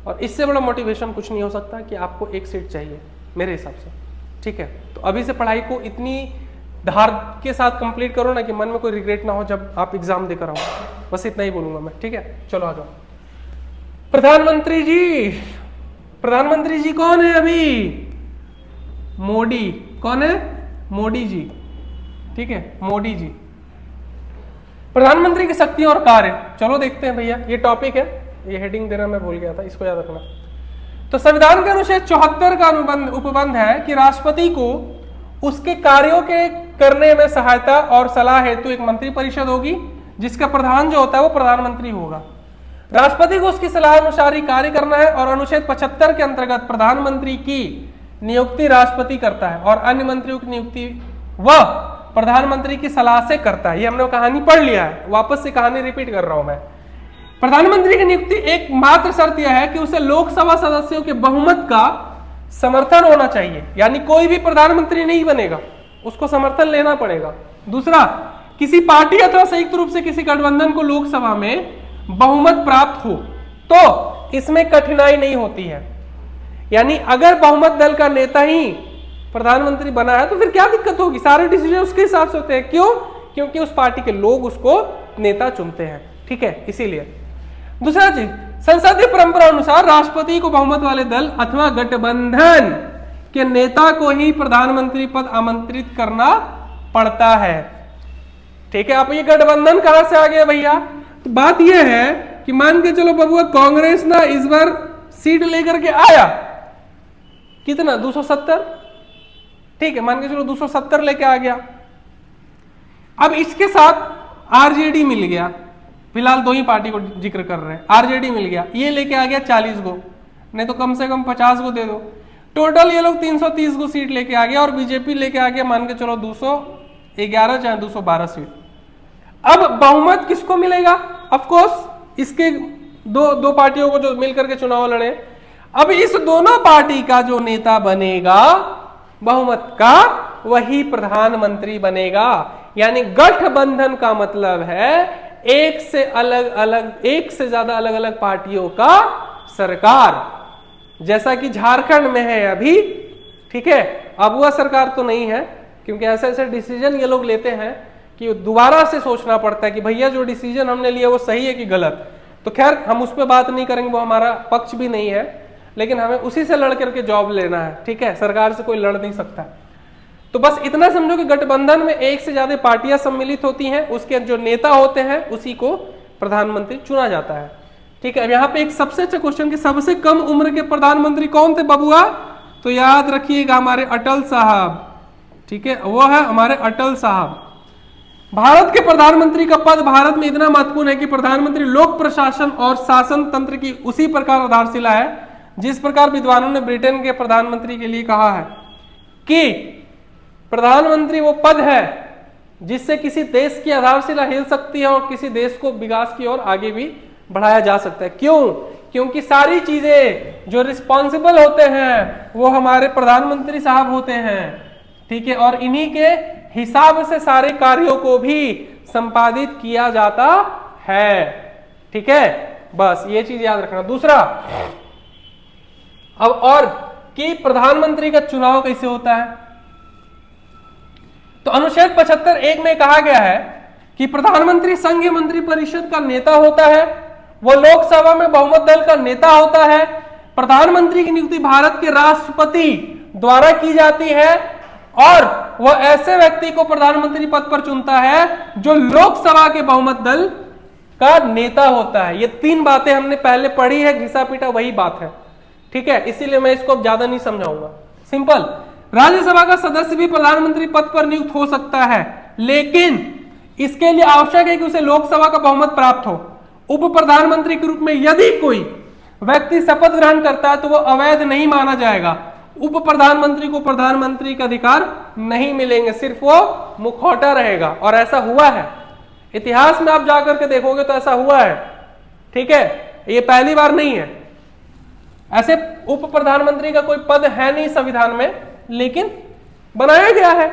और इससे बड़ा मोटिवेशन कुछ नहीं हो सकता कि आपको एक सीट चाहिए मेरे हिसाब से। ठीक है, तो अभी से पढ़ाई को इतनी धार के साथ कंप्लीट करो ना कि मन में कोई रिग्रेट ना हो जब आप एग्जाम देकर आओ। बस इतना ही बोलूंगा मैं। ठीक है, चलो आ जाओ। प्रधानमंत्री जी, प्रधानमंत्री जी कौन है अभी? मोदी। कौन है? मोदी जी। ठीक है, मोदी जी। प्रधानमंत्री की शक्ति और कार्य, चलो देखते हैं भैया। ये टॉपिक है, ये हेडिंग देना मैं भूल गया था, इसको याद रखना। तो संविधान के अनुच्छेद 74 का उपबंध है कि राष्ट्रपति को उसके कार्यों के करने में सहायता और सलाह हेतु एक मंत्री परिषद होगी, जिसका प्रधान जो होता है वो प्रधानमंत्री होगा। राष्ट्रपति को उसकी सलाह अनुसार ही कार्य करना है और अनुच्छेद 75 के अंतर्गत प्रधानमंत्री की नियुक्ति राष्ट्रपति करता है और अन्य मंत्रियों की नियुक्ति वह प्रधानमंत्री की सलाह से करता है। ये हमने कहानी पढ़ लिया है, वापस से कहानी रिपीट कर रहा हूं मैं। प्रधानमंत्री की नियुक्ति एक मात्र शर्त यह है कि उसे लोकसभा सदस्यों के बहुमत का समर्थन होना चाहिए, यानी कोई भी प्रधानमंत्री नहीं बनेगा, उसको समर्थन लेना पड़ेगा। दूसरा, किसी पार्टी अथवा संयुक्त रूप से किसी गठबंधन को लोकसभा में बहुमत प्राप्त हो तो इसमें कठिनाई नहीं होती है, यानी अगर बहुमत दल का नेता ही प्रधानमंत्री बना है तो फिर क्या दिक्कत होगी, सारे डिसीजन उसके हिसाब से होते हैं। क्यों? क्योंकि उस पार्टी के लोग उसको नेता चुनते हैं, ठीक है, इसीलिए। दूसरा चीज, संसदीय परंपरा अनुसार राष्ट्रपति को बहुमत वाले दल अथवा गठबंधन के नेता को ही प्रधानमंत्री पद आमंत्रित करना पड़ता है, ठीक है। आप ये गठबंधन कहां से आ गया भैया? तो बात यह है कि मान के चलो बबुआ, कांग्रेस ना इस बार सीट लेकर के आया, कितना 270, ठीक है, मान के चलो 270 लेके आ गया। अब इसके साथ आरजेडी मिल गया, फिलहाल दो ही पार्टी को जिक्र कर रहे हैं, आरजेडी मिल गया, ये लेके आ गया 40 गो, नहीं तो कम से कम 50 गो दे दो, टोटल ये लोग 330 गो सीट लेके आ गया और बीजेपी लेके आ गया मान के चलो 211 चाहे 212 सीट। अब बहुमत किसको मिलेगा? ऑफ कोर्स इसके दो पार्टियों को जो मिलकर के चुनाव लड़े। अब इस दोनों पार्टी का जो नेता बनेगा बहुमत का, वही प्रधानमंत्री बनेगा। यानी गठबंधन का मतलब है एक से ज्यादा अलग अलग पार्टियों का सरकार, जैसा कि झारखंड में है अभी, ठीक है। अब वह सरकार तो नहीं है, क्योंकि ऐसे ऐसे डिसीजन ये लोग लेते हैं कि दोबारा से सोचना पड़ता है कि भैया जो डिसीजन हमने लिया वो सही है कि गलत। तो खैर हम उस पर बात नहीं करेंगे, वो हमारा पक्ष भी नहीं है, लेकिन हमें उसी से लड़ करके जॉब लेना है, ठीक है, सरकार से कोई लड़ नहीं सकता। तो बस इतना समझो कि गठबंधन में एक से ज्यादा पार्टियां सम्मिलित होती हैं, उसके जो नेता होते हैं उसी को प्रधानमंत्री चुना जाता है, ठीक है। अब यहाँ पे एक सबसे अच्छा क्वेश्चन कि सबसे कम उम्र के प्रधानमंत्री कौन थे बबुआ? तो याद रखिएगा हमारे अटल साहब, ठीक है, वो है हमारे अटल साहब। भारत के प्रधानमंत्री का पद भारत में इतना महत्वपूर्ण है कि प्रधानमंत्री लोक प्रशासन और शासन तंत्र की उसी प्रकार आधारशिला है जिस प्रकार विद्वानों ने ब्रिटेन के प्रधानमंत्री के लिए कहा है कि प्रधानमंत्री वो पद है जिससे किसी देश की आधारशिला हिल सकती है और किसी देश को विकास की ओर आगे भी बढ़ाया जा सकता है। क्यों? क्योंकि सारी चीजें जो रिस्पॉन्सिबल होते हैं वो हमारे प्रधानमंत्री साहब होते हैं, ठीक है, और इन्हीं के हिसाब से सारे कार्यों को भी संपादित किया जाता है, ठीक है। बस ये चीज याद रखना। दूसरा, अब और कि प्रधानमंत्री का चुनाव कैसे होता है, तो अनुच्छेद 75(1) में कहा गया है कि प्रधानमंत्री संघीय मंत्री परिषद का नेता होता है, वो लोकसभा में बहुमत दल का नेता होता है। प्रधानमंत्री की नियुक्ति भारत के राष्ट्रपति द्वारा की जाती है और वह ऐसे व्यक्ति को प्रधानमंत्री पद पर चुनता है जो लोकसभा के बहुमत दल का नेता होता है। ये तीन बातें हमने पहले पढ़ी है, घिसा पीटा वही बात है, ठीक है, इसीलिए मैं इसको ज्यादा नहीं समझाऊंगा। सिंपल, राज्यसभा का सदस्य भी प्रधानमंत्री पद पर नियुक्त हो सकता है, लेकिन इसके लिए आवश्यक है कि उसे लोकसभा का बहुमत प्राप्त हो। उप प्रधानमंत्री के रूप में यदि कोई व्यक्ति शपथ ग्रहण करता है तो वह अवैध नहीं माना जाएगा। उप प्रधानमंत्री को प्रधानमंत्री का अधिकार नहीं मिलेंगे, सिर्फ वो मुखौटा रहेगा, और ऐसा हुआ है इतिहास में। आप जाकर के देखोगे तो ऐसा हुआ है, ठीक है, ये पहली बार नहीं है। ऐसे उप प्रधानमंत्री का कोई पद है नहीं संविधान में, लेकिन बनाया गया है।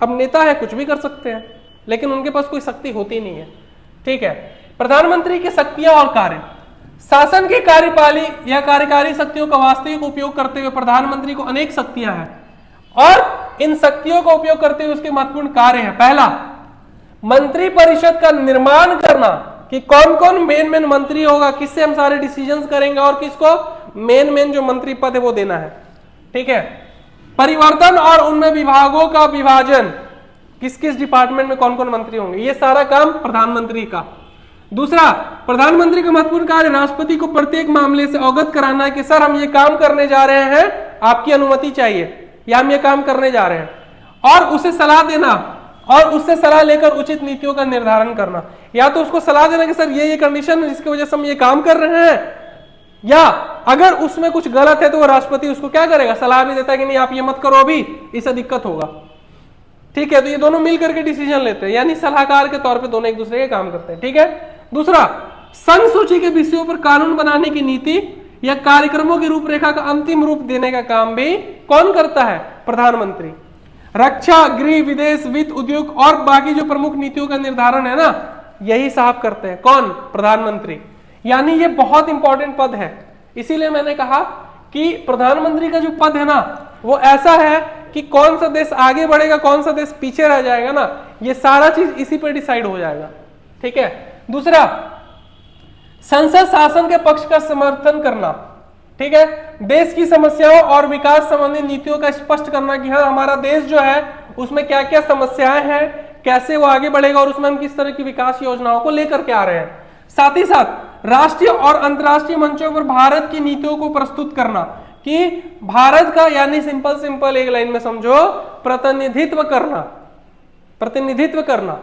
अब नेता है, कुछ भी कर सकते हैं, लेकिन उनके पास कोई शक्ति होती नहीं है, ठीक है। प्रधानमंत्री की शक्तियां और कार्य, शासन की कार्यपाली या कार्यकारी शक्तियों का वास्तविक उपयोग करते हुए प्रधानमंत्री को अनेक शक्तियां हैं और इन शक्तियों का उपयोग करते हुए उसके महत्वपूर्ण कार्य हैं। पहला, मंत्री परिषद का निर्माण करना कि कौन कौन मेन मंत्री होगा, किससे हम सारे डिसीजंस करेंगे और किसको मेन जो मंत्री पद है वो देना है, ठीक है। परिवर्तन और उनमें विभागों का विभाजन, किस किस डिपार्टमेंट में कौन कौन मंत्री होंगे, ये सारा काम प्रधानमंत्री का। दूसरा, प्रधानमंत्री का महत्वपूर्ण कार्य राष्ट्रपति को प्रत्येक मामले से अवगत कराना है कि सर हम ये काम करने जा रहे हैं, आपकी अनुमति चाहिए, या हम ये काम करने जा रहे हैं, और उसे सलाह देना और उससे सलाह लेकर उचित नीतियों का निर्धारण करना। या तो उसको सलाह देना कि सर ये कंडीशन है जिसकी वजह से हम ये काम कर रहे हैं, या अगर उसमें कुछ गलत है तो वो राष्ट्रपति उसको क्या करेगा, सलाह भी देता है कि नहीं आप ये मत करो अभी, इससे दिक्कत होगा। ठीक है, तो ये दोनों मिलकर के डिसीजन लेते हैं, यानी सलाहकार के तौर पे दोनों एक दूसरे के काम करते हैं। ठीक है। दूसरा, संघ सूची के विषयों पर कानून बनाने की नीति या कार्यक्रमों की रूपरेखा का अंतिम रूप देने का काम भी कौन करता है, प्रधानमंत्री। रक्षा, गृह, विदेश, वित्त, उद्योग और बाकी जो प्रमुख नीतियों का निर्धारण है ना, यही साहब करते हैं, कौन, प्रधानमंत्री। यानी ये बहुत इंपॉर्टेंट पद है, इसीलिए मैंने कहा कि प्रधानमंत्री का जो पद है ना वो ऐसा है कि कौन सा देश आगे बढ़ेगा, कौन सा देश पीछे रह जाएगा ना, ये सारा चीज इसी पे डिसाइड हो जाएगा। ठीक है। दूसरा, संसद शासन के पक्ष का समर्थन करना। ठीक है, देश की समस्याओं और विकास संबंधी नीतियों का स्पष्ट करना कि हाँ हमारा देश जो है उसमें क्या क्या समस्याएं हैं, कैसे वो आगे बढ़ेगा और उसमें हम किस तरह की विकास योजनाओं को लेकर के आ रहे हैं। साथ ही साथ राष्ट्रीय और अंतर्राष्ट्रीय मंचों पर भारत की नीतियों को प्रस्तुत करना कि भारत का, यानी सिंपल एक लाइन में समझो, प्रतिनिधित्व करना, प्रतिनिधित्व करना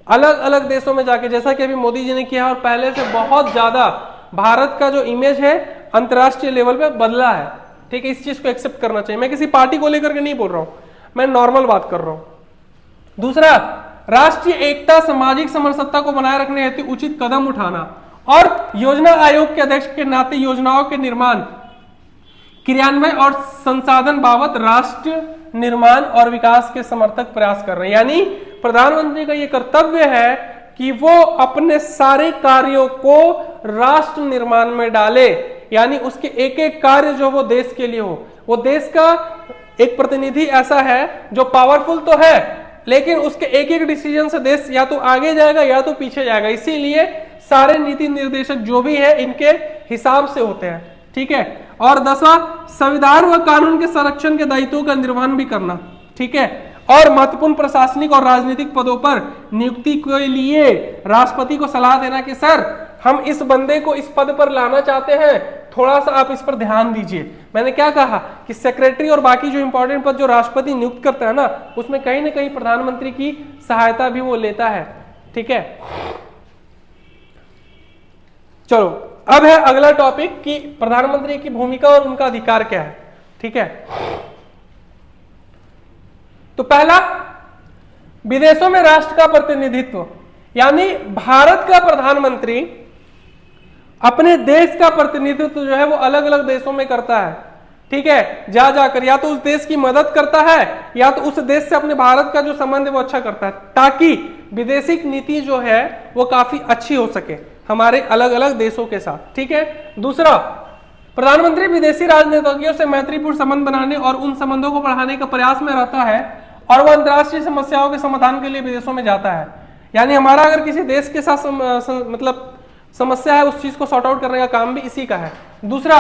अलग अलग देशों में जाके, जैसा कि अभी मोदी जी ने किया और पहले से बहुत ज्यादा भारत का जो इमेज है अंतर्राष्ट्रीय लेवल पे बदला है। ठीक है, इस चीज को एक्सेप्ट करना चाहिए। मैं किसी पार्टी को लेकर के नहीं बोल रहा हूं, मैं नॉर्मल बात कर रहा हूं। दूसरा, राष्ट्रीय एकता, सामाजिक समरसत्ता को बनाए रखने हेतु उचित कदम उठाना और योजना आयोग के अध्यक्ष के नाते योजनाओं के निर्माण, क्रियान्वयन और संसाधन बाबत राष्ट्र निर्माण और विकास के समर्थक प्रयास कर रहे हैं। यानी प्रधानमंत्री का यह कर्तव्य है कि वो अपने सारे कार्यों को राष्ट्र निर्माण में डाले, यानी उसके एक एक कार्य जो वो देश के लिए हो। वो देश का एक प्रतिनिधि ऐसा है जो पावरफुल तो है, लेकिन उसके एक एक डिसीजन से देश या तो आगे जाएगा या तो पीछे जाएगा। इसीलिए सारे नीति निर्देशक जो भी है इनके हिसाब से होते हैं। ठीक है। और 10वां, संविधान व कानून के संरक्षण के दायित्वों का निर्वहन भी करना। ठीक है। और महत्वपूर्ण प्रशासनिक और राजनीतिक पदों पर नियुक्ति के लिए राष्ट्रपति को सलाह देना कि सर हम इस बंदे को इस पद पर लाना चाहते हैं, थोड़ा सा आप इस पर ध्यान दीजिए। मैंने क्या कहा कि सेक्रेटरी और बाकी जो इंपॉर्टेंट पद जो राष्ट्रपति नियुक्त करता है ना, उसमें कहीं ना कहीं प्रधानमंत्री की सहायता भी वो लेता है। ठीक है। चलो, अब है अगला टॉपिक कि प्रधानमंत्री की भूमिका और उनका अधिकार क्या है। ठीक है। तो पहला, विदेशों में राष्ट्र का प्रतिनिधित्व, यानी भारत का प्रधानमंत्री अपने देश का प्रतिनिधित्व जो है वो अलग अलग देशों में करता है। ठीक है, जा जाकर या तो उस देश की मदद करता है या तो उस देश से अपने भारत का जो संबंध है वो अच्छा करता है, ताकि विदेशी नीति जो है वो काफी अच्छी हो सके हमारे अलग अलग देशों के साथ। ठीक है। दूसरा, प्रधानमंत्री विदेशी राजनीतिज्ञों से मैत्रीपूर्ण संबंध बनाने और उन संबंधों को बढ़ाने का प्रयास में रहता है और वह अंतर्राष्ट्रीय समस्याओं के समाधान के लिए विदेशों में जाता है। यानी हमारा अगर किसी देश के साथ मतलब समस्या है, उस चीज को सॉर्ट आउट करने का काम भी इसी का है। दूसरा,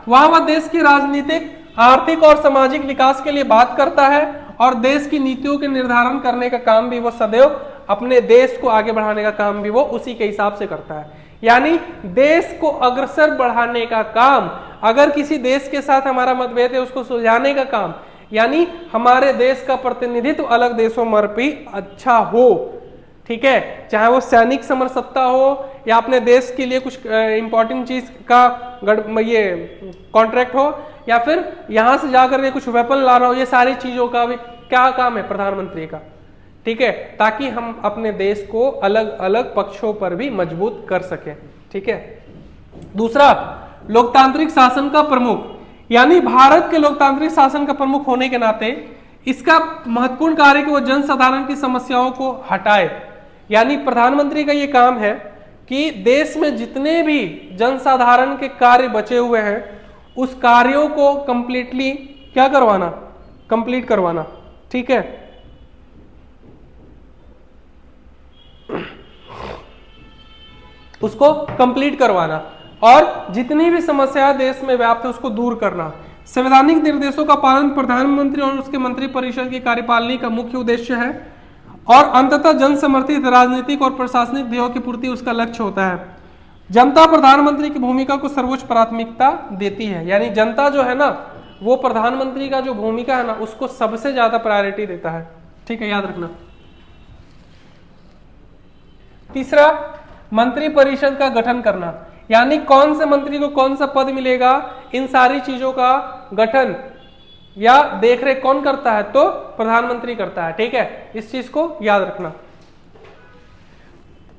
वह देश की राजनीतिक, आर्थिक और सामाजिक विकास के लिए बात करता है और देश की नीतियों के निर्धारण करने का काम भी वो सदैव अपने देश को आगे बढ़ाने का काम भी वो उसी के हिसाब से करता है। यानी देश को अग्रसर बढ़ाने का काम, अगर किसी देश के साथ हमारा मतभेद है उसको सुलझाने का काम, यानी हमारे देश का प्रतिनिधित्व अलग देशों में भी अच्छा हो। ठीक है, चाहे वो सैनिक समरसत्ता हो या अपने देश के लिए कुछ इंपॉर्टेंट चीज का ये कॉन्ट्रैक्ट हो या फिर यहां से जाकर के कुछ वेपन ला रहा हो, ये सारी चीजों का भी क्या काम है प्रधानमंत्री का। ठीक है, ताकि हम अपने देश को अलग अलग पक्षों पर भी मजबूत कर सके। ठीक है। दूसरा, लोकतांत्रिक शासन का प्रमुख, यानी भारत के लोकतांत्रिक शासन का प्रमुख होने के नाते इसका महत्वपूर्ण कार्य कि वो जनसाधारण की समस्याओं को हटाए। यानी प्रधानमंत्री का ये काम है कि देश में जितने भी जनसाधारण के कार्य बचे हुए हैं उस कार्यों को कंप्लीटली क्या करवाना, कंप्लीट करवाना। ठीक है। उसको कंप्लीट करवाना और जितनी भी समस्या देश में व्याप्त है उसको दूर करना। संवैधानिक निर्देशों का पालन प्रधानमंत्री और उसके मंत्रिपरिषद की कार्यपालनी का मुख्य उद्देश्य है और अंततः जन समर्थित राजनीतिक और प्रशासनिक ध्येयों की पूर्ति उसका लक्ष्य होता है। जनता प्रधानमंत्री की भूमिका को सर्वोच्च प्राथमिकता देती है, यानी जनता जो है ना वो प्रधानमंत्री का जो भूमिका है ना उसको सबसे ज्यादा प्रायोरिटी देता है। ठीक है, याद रखना। तीसरा, मंत्री परिषद का गठन करना, यानी कौन से मंत्री को कौन सा पद मिलेगा, इन सारी चीजों का गठन या देखरेख कौन करता है, तो प्रधानमंत्री करता है। ठीक है, इस चीज को याद रखना।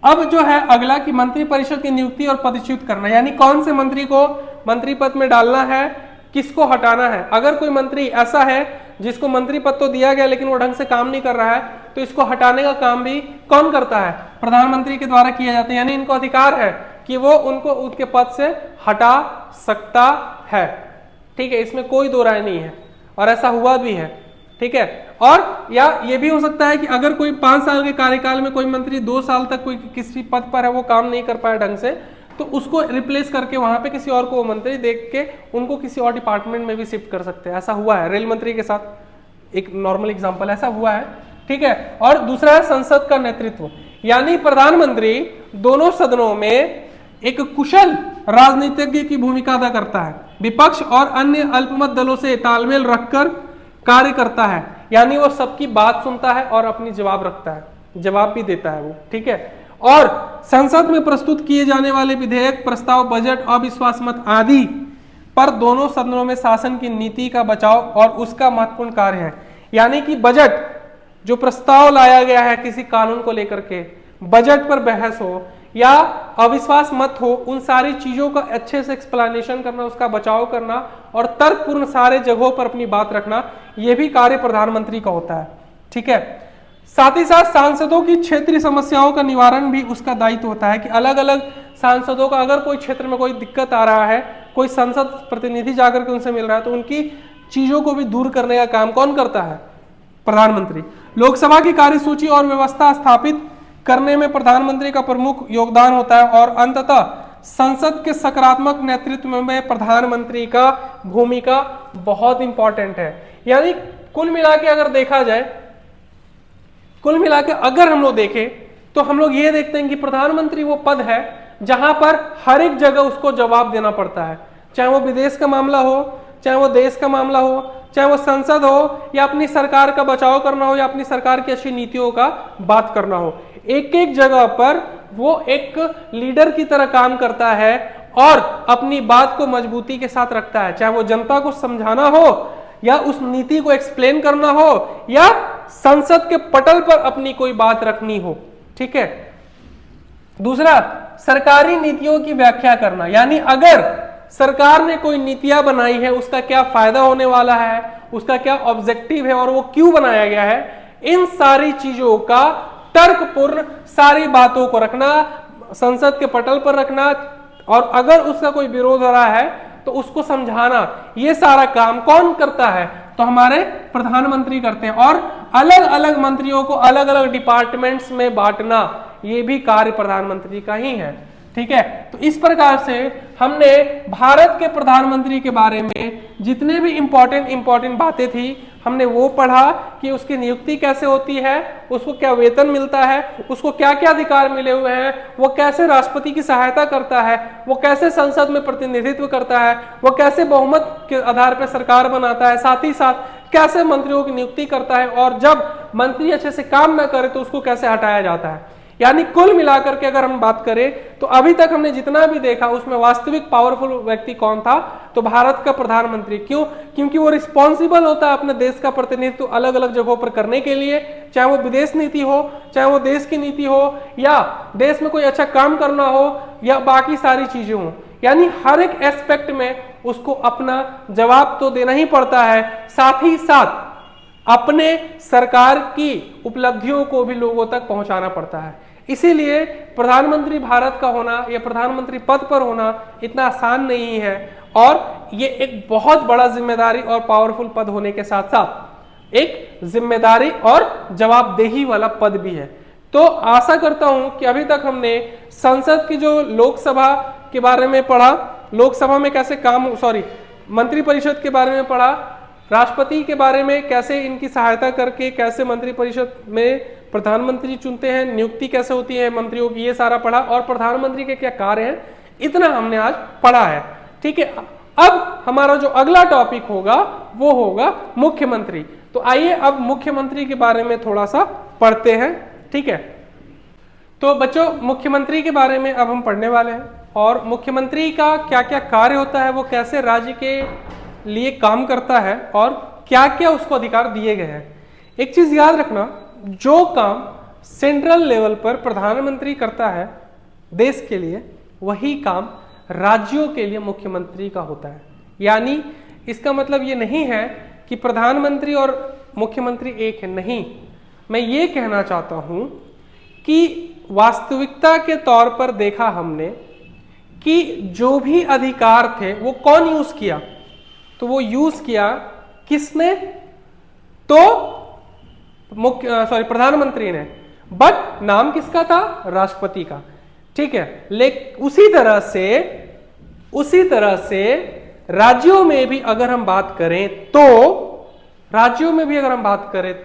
अब जो है अगला कि मंत्री परिषद की नियुक्ति और पदच्युत करना, यानी कौन से मंत्री को मंत्री पद में डालना है, किसको हटाना है। अगर कोई मंत्री ऐसा है जिसको मंत्री पद तो दिया गया लेकिन वो ढंग से काम नहीं कर रहा है, तो इसको हटाने का काम भी कौन करता है, प्रधानमंत्री के द्वारा किया जाता है। यानी इनको अधिकार है कि वो उनको उनके पद से हटा सकता है। ठीक है, इसमें कोई दो राय नहीं है और ऐसा हुआ भी है। ठीक है, और या ये भी हो सकता है कि अगर कोई 5 साल के कार्यकाल में कोई मंत्री 2 साल तक कोई किसी पद पर है, वो काम नहीं कर पाया ढंग से, तो उसको रिप्लेस करके वहां पे किसी और को वो मंत्री देख के उनको किसी और डिपार्टमेंट में भी शिफ्ट कर सकते हैं। ऐसा हुआ है रेल मंत्री के साथ, एक नॉर्मल एग्जांपल ऐसा हुआ है। ठीक है, और दूसरा है संसद का नेतृत्व, यानी प्रधानमंत्री दोनों सदनों में एक कुशल राजनीतिज्ञ की भूमिका अदा करता है, विपक्ष और अन्य अल्पमत दलों से तालमेल रखकर कार्य करता है, यानी वो सबकी बात सुनता है और अपनी जवाब रखता है, जवाब भी देता है वो। ठीक है, और संसद में प्रस्तुत किए जाने वाले विधेयक, प्रस्ताव, बजट, अविश्वास मत आदि पर दोनों सदनों में शासन की नीति का बचाव और उसका महत्वपूर्ण कार्य है। यानी कि बजट जो प्रस्ताव लाया गया है किसी कानून को लेकर के, बजट पर बहस हो या अविश्वास मत हो, उन सारी चीजों का अच्छे से एक्सप्लेनेशन करना, उसका बचाव करना और तर्कपूर्ण सारे जगहों पर अपनी बात रखना, यह भी कार्य प्रधानमंत्री का होता है। ठीक है, साथ ही साथ सांसदों की क्षेत्रीय समस्याओं का निवारण भी उसका दायित्व होता है कि अलग अलग सांसदों का अगर कोई क्षेत्र में कोई दिक्कत आ रहा है, कोई संसद प्रतिनिधि जाकर के उनसे मिल रहा है, तो उनकी चीजों को भी दूर करने का काम कौन करता है, प्रधानमंत्री। लोकसभा की कार्यसूची और व्यवस्था स्थापित करने में प्रधानमंत्री का प्रमुख योगदान होता है और अंततः संसद के सकारात्मक नेतृत्व में प्रधानमंत्री का भूमिका बहुत इंपॉर्टेंट है। यानी कुल मिला के अगर देखा जाए, कुल मिला के अगर हम लोग देखें तो हम लोग ये देखते हैं कि प्रधानमंत्री वो पद है जहां पर हर एक जगह उसको जवाब देना पड़ता है, चाहे वो विदेश का मामला हो, चाहे वो देश का मामला हो, चाहे वो संसद हो या अपनी सरकार का बचाव करना हो या अपनी सरकार की अच्छी नीतियों का बात करना हो। एक एक जगह पर वो एक लीडर की तरह काम करता है और अपनी बात को मजबूती के साथ रखता है, चाहे वो जनता को समझाना हो या उस नीति को एक्सप्लेन करना हो या संसद के पटल पर अपनी कोई बात रखनी हो। ठीक है, दूसरा सरकारी नीतियों की व्याख्या करना, यानी अगर सरकार ने कोई नीतियां बनाई है उसका क्या फायदा होने वाला है, उसका क्या ऑब्जेक्टिव है और वो क्यों बनाया गया है, इन सारी चीजों का तर्कपूर्ण सारी बातों को रखना, संसद के पटल पर रखना, और अगर उसका कोई विरोध हो रहा है तो उसको समझाना, ये सारा काम कौन करता है, तो हमारे प्रधानमंत्री करते हैं। और अलग अलग मंत्रियों को अलग अलग डिपार्टमेंट्स में बांटना, ये भी कार्य प्रधानमंत्री का ही है। ठीक है, तो इस प्रकार से हमने भारत के प्रधानमंत्री के बारे में जितने भी इंपॉर्टेंट बातें थी हमने वो पढ़ा कि उसकी नियुक्ति कैसे होती है, उसको क्या वेतन मिलता है, उसको क्या क्या अधिकार मिले हुए हैं, वो कैसे राष्ट्रपति की सहायता करता है, वो कैसे संसद में प्रतिनिधित्व करता है, वो कैसे बहुमत के आधार पर सरकार बनाता है, साथ ही साथ कैसे मंत्रियों की नियुक्ति करता है, और जब मंत्री अच्छे से काम न करे तो उसको कैसे हटाया जाता है। यानी कुल मिलाकर के अगर हम बात करें तो अभी तक हमने जितना भी देखा उसमें वास्तविक पावरफुल व्यक्ति कौन था, तो भारत का प्रधानमंत्री। क्यों? क्योंकि वो रिस्पॉन्सिबल होता है अपने देश का प्रतिनिधित्व अलग अलग जगहों पर करने के लिए, चाहे वो विदेश नीति हो, चाहे वो देश की नीति हो, या देश में कोई अच्छा काम करना हो, या बाकी सारी चीजें हो। यानी हर एक एस्पेक्ट में उसको अपना जवाब तो देना ही पड़ता है, साथ ही साथ अपने सरकार की उपलब्धियों को भी लोगों तक पहुंचाना पड़ता है। इसीलिए प्रधानमंत्री भारत का होना या प्रधानमंत्री पद पर होना इतना आसान नहीं है, और ये एक बहुत बड़ा जिम्मेदारी और पावरफुल पद होने के साथ साथ एक जिम्मेदारी और जवाबदेही वाला पद भी है। तो आशा करता हूं कि अभी तक हमने संसद की जो लोकसभा के बारे में पढ़ा, लोकसभा में कैसे काम, मंत्री परिषद के बारे में पढ़ा, राष्ट्रपति के बारे में कैसे इनकी सहायता करके कैसे मंत्री परिषद में प्रधानमंत्री चुनते हैं, नियुक्ति कैसे होती है मंत्रियों की, ये सारा पढ़ा, और प्रधानमंत्री के क्या कार्य हैं, इतना हमने आज पढ़ा है। ठीक है, अब हमारा जो अगला टॉपिक होगा वो होगा मुख्यमंत्री। तो आइए अब मुख्यमंत्री के बारे में थोड़ा सा पढ़ते हैं। ठीक है, तो बच्चों मुख्यमंत्री के बारे में अब हम पढ़ने वाले हैं और मुख्यमंत्री का क्या क्या कार्य होता है, वो कैसे राज्य के लिए काम करता है और क्या क्या उसको अधिकार दिए गए हैं। एक चीज याद रखना, जो काम सेंट्रल लेवल पर प्रधानमंत्री करता है देश के लिए, वही काम राज्यों के लिए मुख्यमंत्री का होता है। यानी इसका मतलब ये नहीं है कि प्रधानमंत्री और मुख्यमंत्री एक है, नहीं। मैं ये कहना चाहता हूं कि वास्तविकता के तौर पर देखा हमने कि जो भी अधिकार थे वो कौन यूज किया, तो वो यूज किया किसने, तो प्रधानमंत्री ने, बट नाम किसका था, राष्ट्रपति का। ठीक है, लेकिन उसी तरह से राज्यों में भी अगर हम बात करें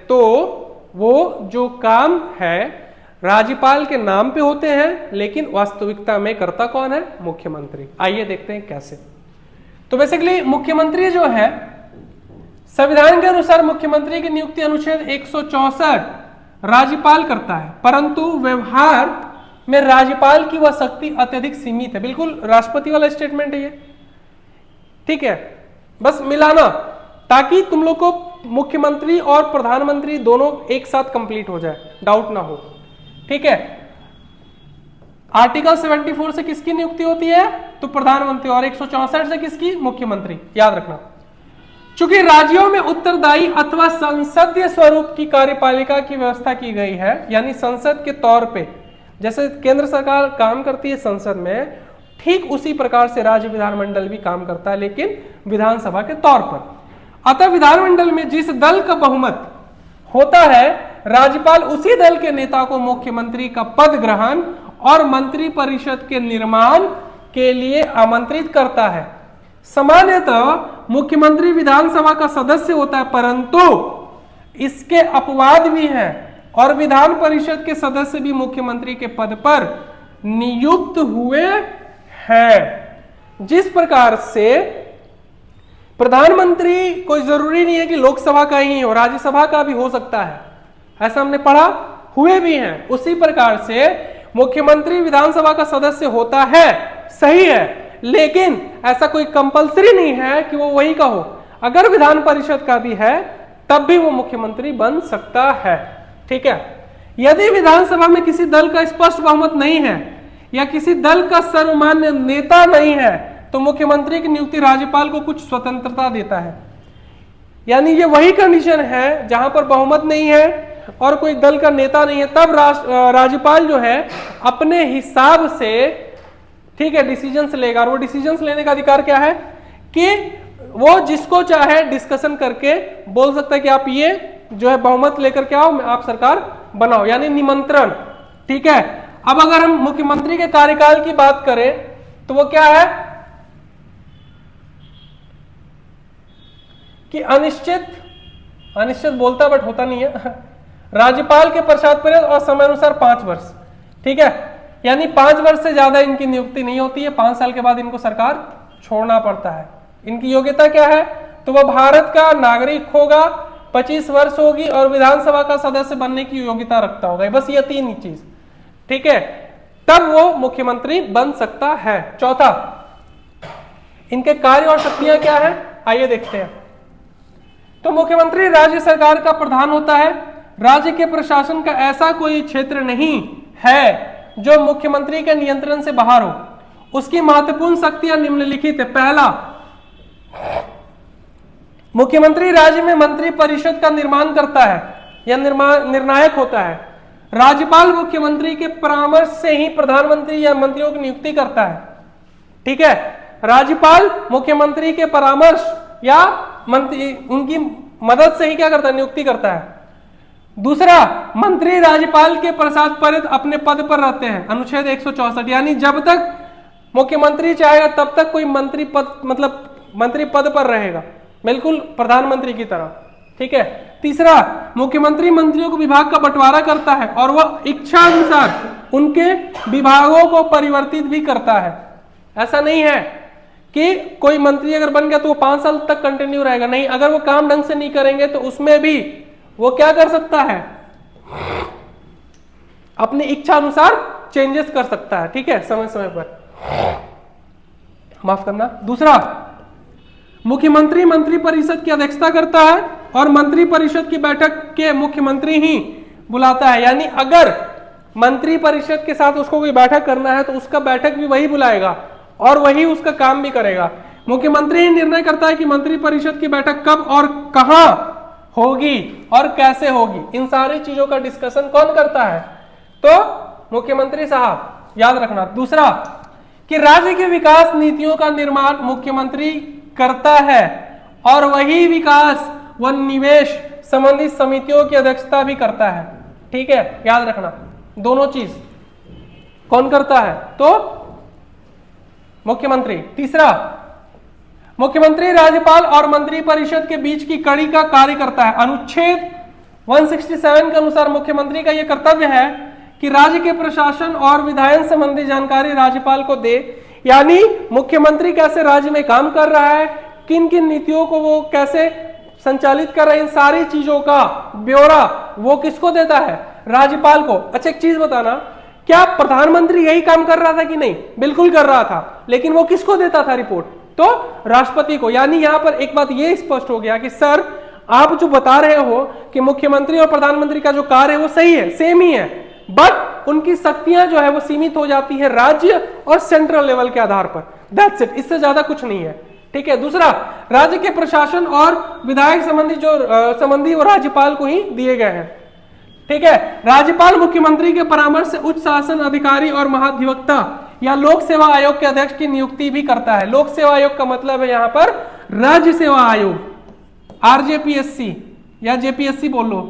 तो वो जो काम है राज्यपाल के नाम पे होते हैं, लेकिन वास्तविकता में करता कौन है, मुख्यमंत्री। आइए देखते हैं कैसे। तो बेसिकली मुख्यमंत्री जो है, संविधान के अनुसार मुख्यमंत्री की नियुक्ति अनुच्छेद 164 राज्यपाल करता है, परंतु व्यवहार में राज्यपाल की वह शक्ति अत्यधिक सीमित है। बिल्कुल राष्ट्रपति वाला स्टेटमेंट है ये, ठीक है, बस मिलाना ताकि तुम लोग को मुख्यमंत्री और प्रधानमंत्री दोनों एक साथ कंप्लीट हो जाए, डाउट ना हो। ठीक है, आर्टिकल 74 से किसकी नियुक्ति होती है, तो प्रधानमंत्री, और 164 से किसकी, मुख्यमंत्री। याद रखना, चूंकि राज्यों में उत्तरदायी अथवा संसदीय स्वरूप की कार्यपालिका की व्यवस्था की गई है, यानी संसद के तौर पे जैसे केंद्र सरकार काम करती है संसद में, ठीक उसी प्रकार से राज्य विधानमंडल भी काम करता है, लेकिन विधानसभा के तौर पर। अतः विधानमंडल में जिस दल का बहुमत होता है, राज्यपाल उसी दल के नेता को मुख्यमंत्री का पद ग्रहण और मंत्री परिषद के निर्माण के लिए आमंत्रित करता है। सामान्यतः मुख्यमंत्री विधानसभा का सदस्य होता है, परंतु इसके अपवाद भी हैं और विधान परिषद के सदस्य भी मुख्यमंत्री के पद पर नियुक्त हुए हैं। जिस प्रकार से प्रधानमंत्री कोई जरूरी नहीं है कि लोकसभा का ही हो, राज्यसभा का भी हो सकता है, ऐसा हमने पढ़ा, हुए भी हैं। उसी प्रकार से मुख्यमंत्री विधानसभा का सदस्य होता है, सही है, लेकिन ऐसा कोई कंपलसरी नहीं है कि वो वही का हो। अगर विधान परिषद का भी है तब भी वो मुख्यमंत्री बन सकता है। ठीक है, यदि विधानसभा में किसी दल का स्पष्ट बहुमत नहीं है या किसी दल का सर्वमान्य नेता नहीं है, तो मुख्यमंत्री की नियुक्ति राज्यपाल को कुछ स्वतंत्रता देता है। यानी ये वही कंडीशन है जहां पर बहुमत नहीं है और कोई दल का नेता नहीं है, तब राज्यपाल जो है अपने हिसाब से, ठीक है, डिसीजंस लेगा। और वो डिसीजंस लेने का अधिकार क्या है कि वो जिसको चाहे डिस्कशन करके बोल सकता है कि आप ये जो है बहुमत लेकर के आओ, आप सरकार बनाओ, यानी निमंत्रण। ठीक है, अब अगर हम मुख्यमंत्री के कार्यकाल की बात करें तो वो क्या है कि अनिश्चित बोलता बट होता नहीं है। राज्यपाल के प्रसाद परिषद और समय अनुसार 5 वर्ष। ठीक है, यानी 5 वर्ष से ज्यादा इनकी नियुक्ति नहीं होती है, 5 साल के बाद इनको सरकार छोड़ना पड़ता है। इनकी योग्यता क्या है, तो वह भारत का नागरिक होगा, 25 वर्ष होगी और विधानसभा का सदस्य बनने की योग्यता रखता होगा। बस ये 3 ही चीज, ठीक है, तब वो मुख्यमंत्री बन सकता है। चौथा, इनके कार्य और शक्तियां क्या है, आइए देखते हैं। तो मुख्यमंत्री राज्य सरकार का प्रधान होता है। राज्य के प्रशासन का ऐसा कोई क्षेत्र नहीं है जो मुख्यमंत्री के नियंत्रण से बाहर हो। उसकी महत्वपूर्ण शक्तियां निम्नलिखित है। पहला, मुख्यमंत्री राज्य में मंत्री परिषद का निर्माण करता है या निर्णायक होता है। राज्यपाल मुख्यमंत्री के परामर्श से ही प्रधानमंत्री या मंत्रियों की नियुक्ति करता है। ठीक है, राज्यपाल मुख्यमंत्री के परामर्श या मंत्री उनकी मदद से ही क्या करता है, नियुक्ति करता है। दूसरा, मंत्री राज्यपाल के प्रसाद परिषद अपने पद पर रहते हैं, अनुच्छेद 164, यानी जब तक मुख्यमंत्री चाहेगा तब तक कोई मंत्री पद पर रहेगा, बिल्कुल प्रधानमंत्री की तरह। ठीक है, तीसरा, मुख्यमंत्री मंत्रियों को विभाग का बंटवारा करता है और वह इच्छा अनुसार उनके विभागों को परिवर्तित भी करता है। ऐसा नहीं है कि कोई मंत्री अगर बन गया तो वो 5 साल तक कंटिन्यू रहेगा, नहीं, अगर वो काम ढंग से नहीं करेंगे तो उसमें भी वो क्या कर सकता है, अपनी इच्छा अनुसार चेंजेस कर सकता है, ठीक है, समय समय पर, माफ करना। दूसरा, मुख्यमंत्री मंत्री परिषद की अध्यक्षता करता है और मंत्री परिषद की बैठक के मुख्यमंत्री ही बुलाता है। यानी अगर मंत्री परिषद के साथ उसको कोई बैठक करना है तो उसका बैठक भी वही बुलाएगा और वही उसका काम भी करेगा। मुख्यमंत्री ही निर्णय करता है कि मंत्री परिषद की बैठक कब और कहां होगी और कैसे होगी। इन सारी चीजों का डिस्कशन कौन करता है? तो मुख्यमंत्री साहब, याद रखना। दूसरा, कि राज्य के विकास नीतियों का निर्माण मुख्यमंत्री करता है और वही विकास व निवेश संबंधित समितियों की अध्यक्षता भी करता है, ठीक है, याद रखना, दोनों चीज कौन करता है? तो मुख्यमंत्री। तीसरा, मुख्यमंत्री राज्यपाल और मंत्री परिषद के बीच की कड़ी का कार्य करता है। अनुच्छेद 167 के अनुसार मुख्यमंत्री का यह कर्तव्य है कि राज्य के प्रशासन और विधायन संबंधी जानकारी राज्यपाल को दे। यानी मुख्यमंत्री कैसे राज्य में काम कर रहा है, किन किन नीतियों को वो कैसे संचालित कर रहे हैं, इन सारी चीजों का ब्यौरा वो किसको देता है? राज्यपाल को। अच्छा, एक चीज बताना, क्या प्रधानमंत्री यही काम कर रहा था कि नहीं? बिल्कुल कर रहा था, लेकिन वो किसको देता था रिपोर्ट? तो राष्ट्रपति को। यानी यहां पर एक बात ये स्पष्ट हो गया कि सर, आप जो बता रहे हो कि मुख्यमंत्री और प्रधानमंत्री का जो कार्य है वो सही है, सेम ही है, बट उनकी शक्तियां जो है वो सीमित हो जाती है राज्य और सेंट्रल लेवल के आधार पर। दैट्स इट, इससे ज्यादा कुछ नहीं है, ठीक है। दूसरा, राज्य के प्रशासन और विधायक संबंधी वो राज्यपाल को ही दिए गए हैं, ठीक है। राज्यपाल मुख्यमंत्री के परामर्श से उच्च शासन अधिकारी और महाधिवक्ता या लोक सेवा आयोग के अध्यक्ष की नियुक्ति भी करता है। लोक सेवा आयोग का मतलब है यहां पर राज्य सेवा आयोग, आरजेपीएससी या जेपीएससी बोल लो,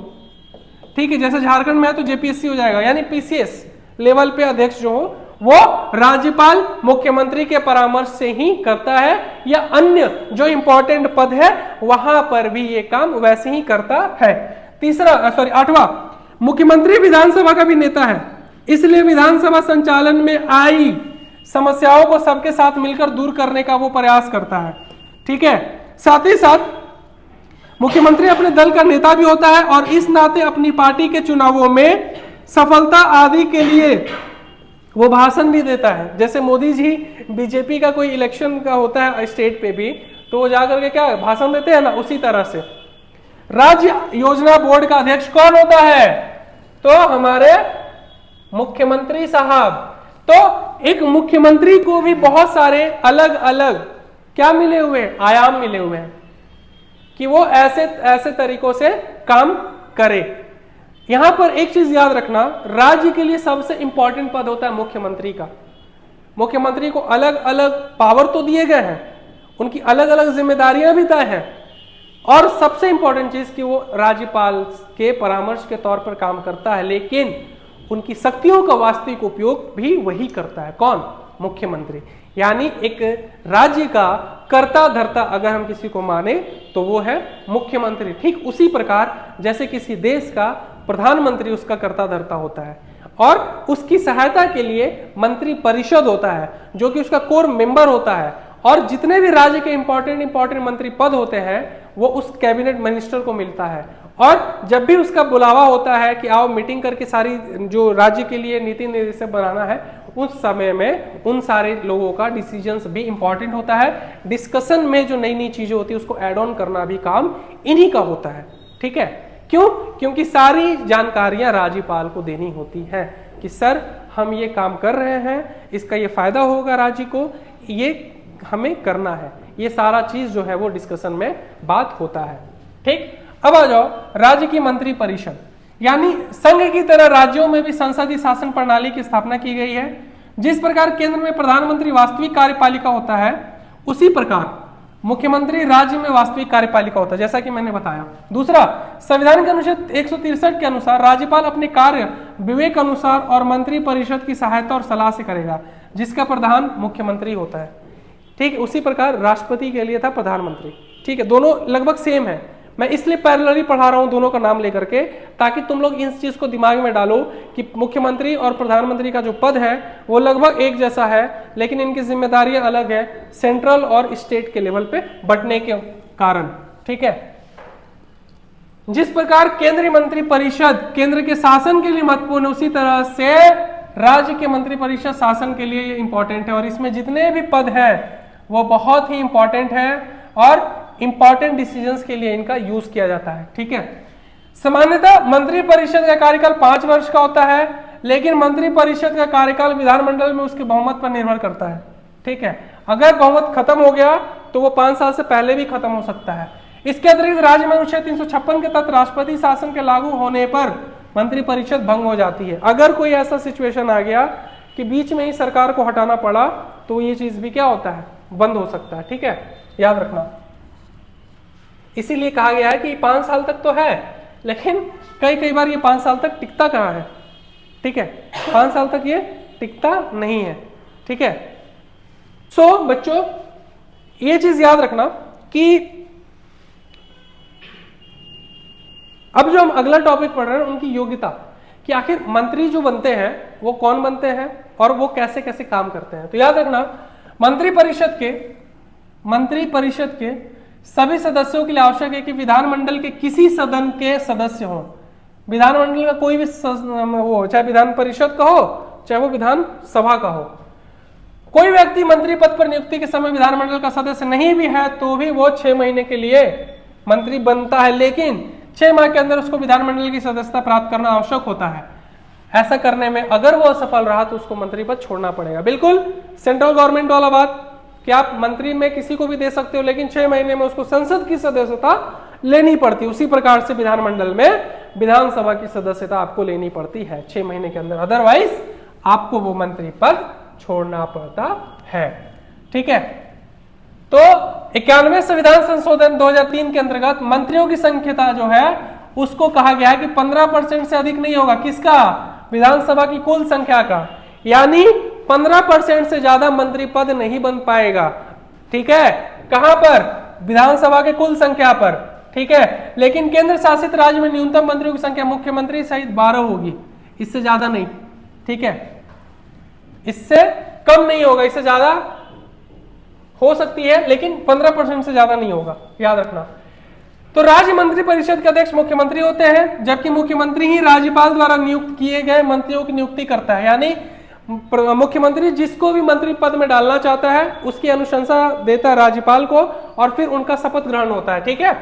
ठीक है। जैसे झारखंड में है तो जेपीएससी हो जाएगा, यानी पीसीएस लेवल पे अध्यक्ष जो हो वो राज्यपाल मुख्यमंत्री के परामर्श से ही करता है, या अन्य जो इंपॉर्टेंट पद है वहां पर भी ये काम वैसे ही करता है। आठवां, मुख्यमंत्री विधानसभा का भी नेता है, इसलिए विधानसभा संचालन में आई समस्याओं को सबके साथ मिलकर दूर करने का वो प्रयास करता है, ठीक है। साथ ही साथ मुख्यमंत्री अपने दल का नेता भी होता है और इस नाते अपनी पार्टी के चुनावों में सफलता आदि के लिए वो भाषण भी देता है। जैसे मोदी जी बीजेपी का कोई इलेक्शन का होता है स्टेट पे भी, तो वो जाकर के क्या भाषण देते हैं ना, उसी तरह से। राज्य योजना बोर्ड का अध्यक्ष कौन होता है? तो हमारे मुख्यमंत्री साहब। तो एक मुख्यमंत्री को भी बहुत सारे अलग अलग क्या मिले हुए, आयाम मिले हुए हैं कि वो ऐसे ऐसे तरीकों से काम करे। यहां पर एक चीज याद रखना, राज्य के लिए सबसे इंपॉर्टेंट पद होता है मुख्यमंत्री का। मुख्यमंत्री को अलग अलग पावर तो दिए गए हैं, उनकी अलग अलग जिम्मेदारियां भी तय हैं, और सबसे इंपॉर्टेंट चीज कि वो राज्यपाल के परामर्श के तौर पर काम करता है, लेकिन उनकी शक्तियों का वास्तविक उपयोग भी वही करता है। कौन? मुख्यमंत्री। यानी एक राज्य का कर्ता धर्ता अगर हम किसी को माने तो वो है मुख्यमंत्री। ठीक उसी प्रकार जैसे किसी देश का प्रधानमंत्री उसका कर्ता धर्ता होता है, और उसकी सहायता के लिए मंत्री परिषद होता है जो कि उसका कोर मेंबर होता है, और जितने भी राज्य के इंपॉर्टेंट मंत्री पद होते हैं वो उस कैबिनेट मिनिस्टर को मिलता है। और जब भी उसका बुलावा होता है कि आओ मीटिंग करके सारी जो राज्य के लिए नीति निर्देश बनाना है, उस समय में उन सारे लोगों का डिसीजंस भी इंपॉर्टेंट होता है। डिस्कशन में जो नई नई चीजें होती है उसको ऐड ऑन करना भी काम इन्हीं का होता है, ठीक है। क्यों? क्योंकि सारी जानकारियां राज्यपाल को देनी होती हैं कि सर हम ये काम कर रहे हैं, इसका ये फायदा होगा राज्य को, ये हमें करना है। ये सारा चीज जो है वो डिस्कशन में बात होता है, ठीक। अब आ जाओ राज्य की मंत्री परिषद, यानी संघ की तरह राज्यों में भी संसदीय शासन प्रणाली की स्थापना की गई है। जिस प्रकार केंद्र में प्रधानमंत्री वास्तविक कार्यपालिका होता है, उसी प्रकार मुख्यमंत्री राज्य में वास्तविक कार्यपालिका होता है, जैसा कि मैंने बताया। दूसरा, संविधान के अनुच्छेद 163 के अनुसार राज्यपाल अपने कार्य विवेक अनुसार और मंत्री परिषद की सहायता और सलाह से करेगा, जिसका प्रधान मुख्यमंत्री होता है, ठीक है। उसी प्रकार राष्ट्रपति के लिए था प्रधानमंत्री, ठीक है। दोनों लगभग सेम है, मैं इसलिए पैरेलली पढ़ा रहा हूं दोनों का नाम लेकर के, ताकि तुम लोग इस चीज को दिमाग में डालो कि मुख्यमंत्री और प्रधानमंत्री का जो पद है वो लगभग एक जैसा है, लेकिन इनकी जिम्मेदारियां अलग है सेंट्रल और स्टेट के लेवल पे बंटने के कारण, ठीक है। जिस प्रकार केंद्रीय मंत्री परिषद केंद्र के शासन के लिए महत्वपूर्ण है, उसी तरह से राज्य के मंत्री परिषद शासन के लिए इंपॉर्टेंट है। और इसमें जितने भी पद है वो बहुत ही इंपॉर्टेंट है और इंपॉर्टेंट डिसीजंस के लिए इनका यूज किया जाता है। ठीक है, सामान्यतः मंत्री परिषद का कार्यकाल 5 वर्ष का होता है, लेकिन मंत्री परिषद का कार्यकाल विधानमंडल में उसके बहुमत पर निर्भर करता है। ठीक है, अगर बहुमत खत्म हो गया तो वो 5 साल से पहले भी खत्म हो सकता है। इसके अतिरिक्त राज्य में अनुच्छेद 356 के तहत राष्ट्रपति शासन के लागू होने पर मंत्री परिषद भंग हो जाती है। अगर कोई ऐसा सिचुएशन आ गया कि बीच में ही सरकार को हटाना पड़ा तो ये चीज भी क्या होता है, बंद हो सकता है। ठीक है, याद रखना। इसीलिए कहा गया है कि 5 साल तक तो है, लेकिन कई बार ये 5 साल तक टिकता कहाँ है। ठीक है, 5 साल तक ये टिकता नहीं है। ठीक है, सो बच्चों ये चीज याद रखना कि अब जो हम अगला टॉपिक पढ़ रहे हैं उनकी योग्यता, कि आखिर मंत्री जो बनते हैं वो कौन बनते हैं और वो कैसे कैसे काम करते हैं। तो याद रखना, मंत्री परिषद के सभी सदस्यों के लिए आवश्यक है कि विधानमंडल के किसी सदन के सदस्य हों। विधानमंडल का कोई भी वो, चाहे विधान परिषद का हो चाहे वो विधान सभा का हो, कोई व्यक्ति मंत्री पद पर नियुक्ति के समय विधानमंडल का सदस्य नहीं भी है तो भी वो 6 महीने के लिए मंत्री बनता है, लेकिन 6 माह के अंदर उसको विधानमंडल की सदस्यता प्राप्त करना आवश्यक होता है। ऐसा करने में अगर वो असफल रहा तो उसको मंत्री पद छोड़ना पड़ेगा। बिल्कुल सेंट्रल गवर्नमेंट वाला बात कि आप मंत्री में किसी को भी दे सकते हो, लेकिन 6 महीने में उसको संसद की सदस्यता लेनी पड़ती है। उसी प्रकार से विधानमंडल में विधानसभा की सदस्यता आपको लेनी पड़ती है 6 महीने के अंदर, अदरवाइज आपको वो मंत्री पद छोड़ना पड़ता है। ठीक है, तो 91वें संविधान संशोधन 2003 के अंतर्गत मंत्रियों की संख्या जो है उसको कहा गया है कि 15% से अधिक नहीं होगा। किसका? विधानसभा की कुल संख्या का, यानी 15% से ज्यादा मंत्री पद नहीं बन पाएगा। ठीक है, कहां पर? विधानसभा के कुल संख्या पर। ठीक है, लेकिन केंद्र शासित राज्य में न्यूनतम मंत्रियों की संख्या मुख्यमंत्री सहित 12 होगी, इससे ज्यादा नहीं। ठीक है, इससे कम नहीं होगा, इससे ज्यादा हो सकती है लेकिन 15% से ज्यादा नहीं होगा, याद रखना। तो राज्य मंत्री परिषद के अध्यक्ष मुख्यमंत्री होते हैं, जबकि मुख्यमंत्री ही राज्यपाल द्वारा नियुक्त किए गए मंत्रियों की नियुक्ति करता है। यानी मुख्यमंत्री जिसको भी मंत्री पद में डालना चाहता है उसकी अनुशंसा देता है राज्यपाल को और फिर उनका शपथ ग्रहण होता है। ठीक है,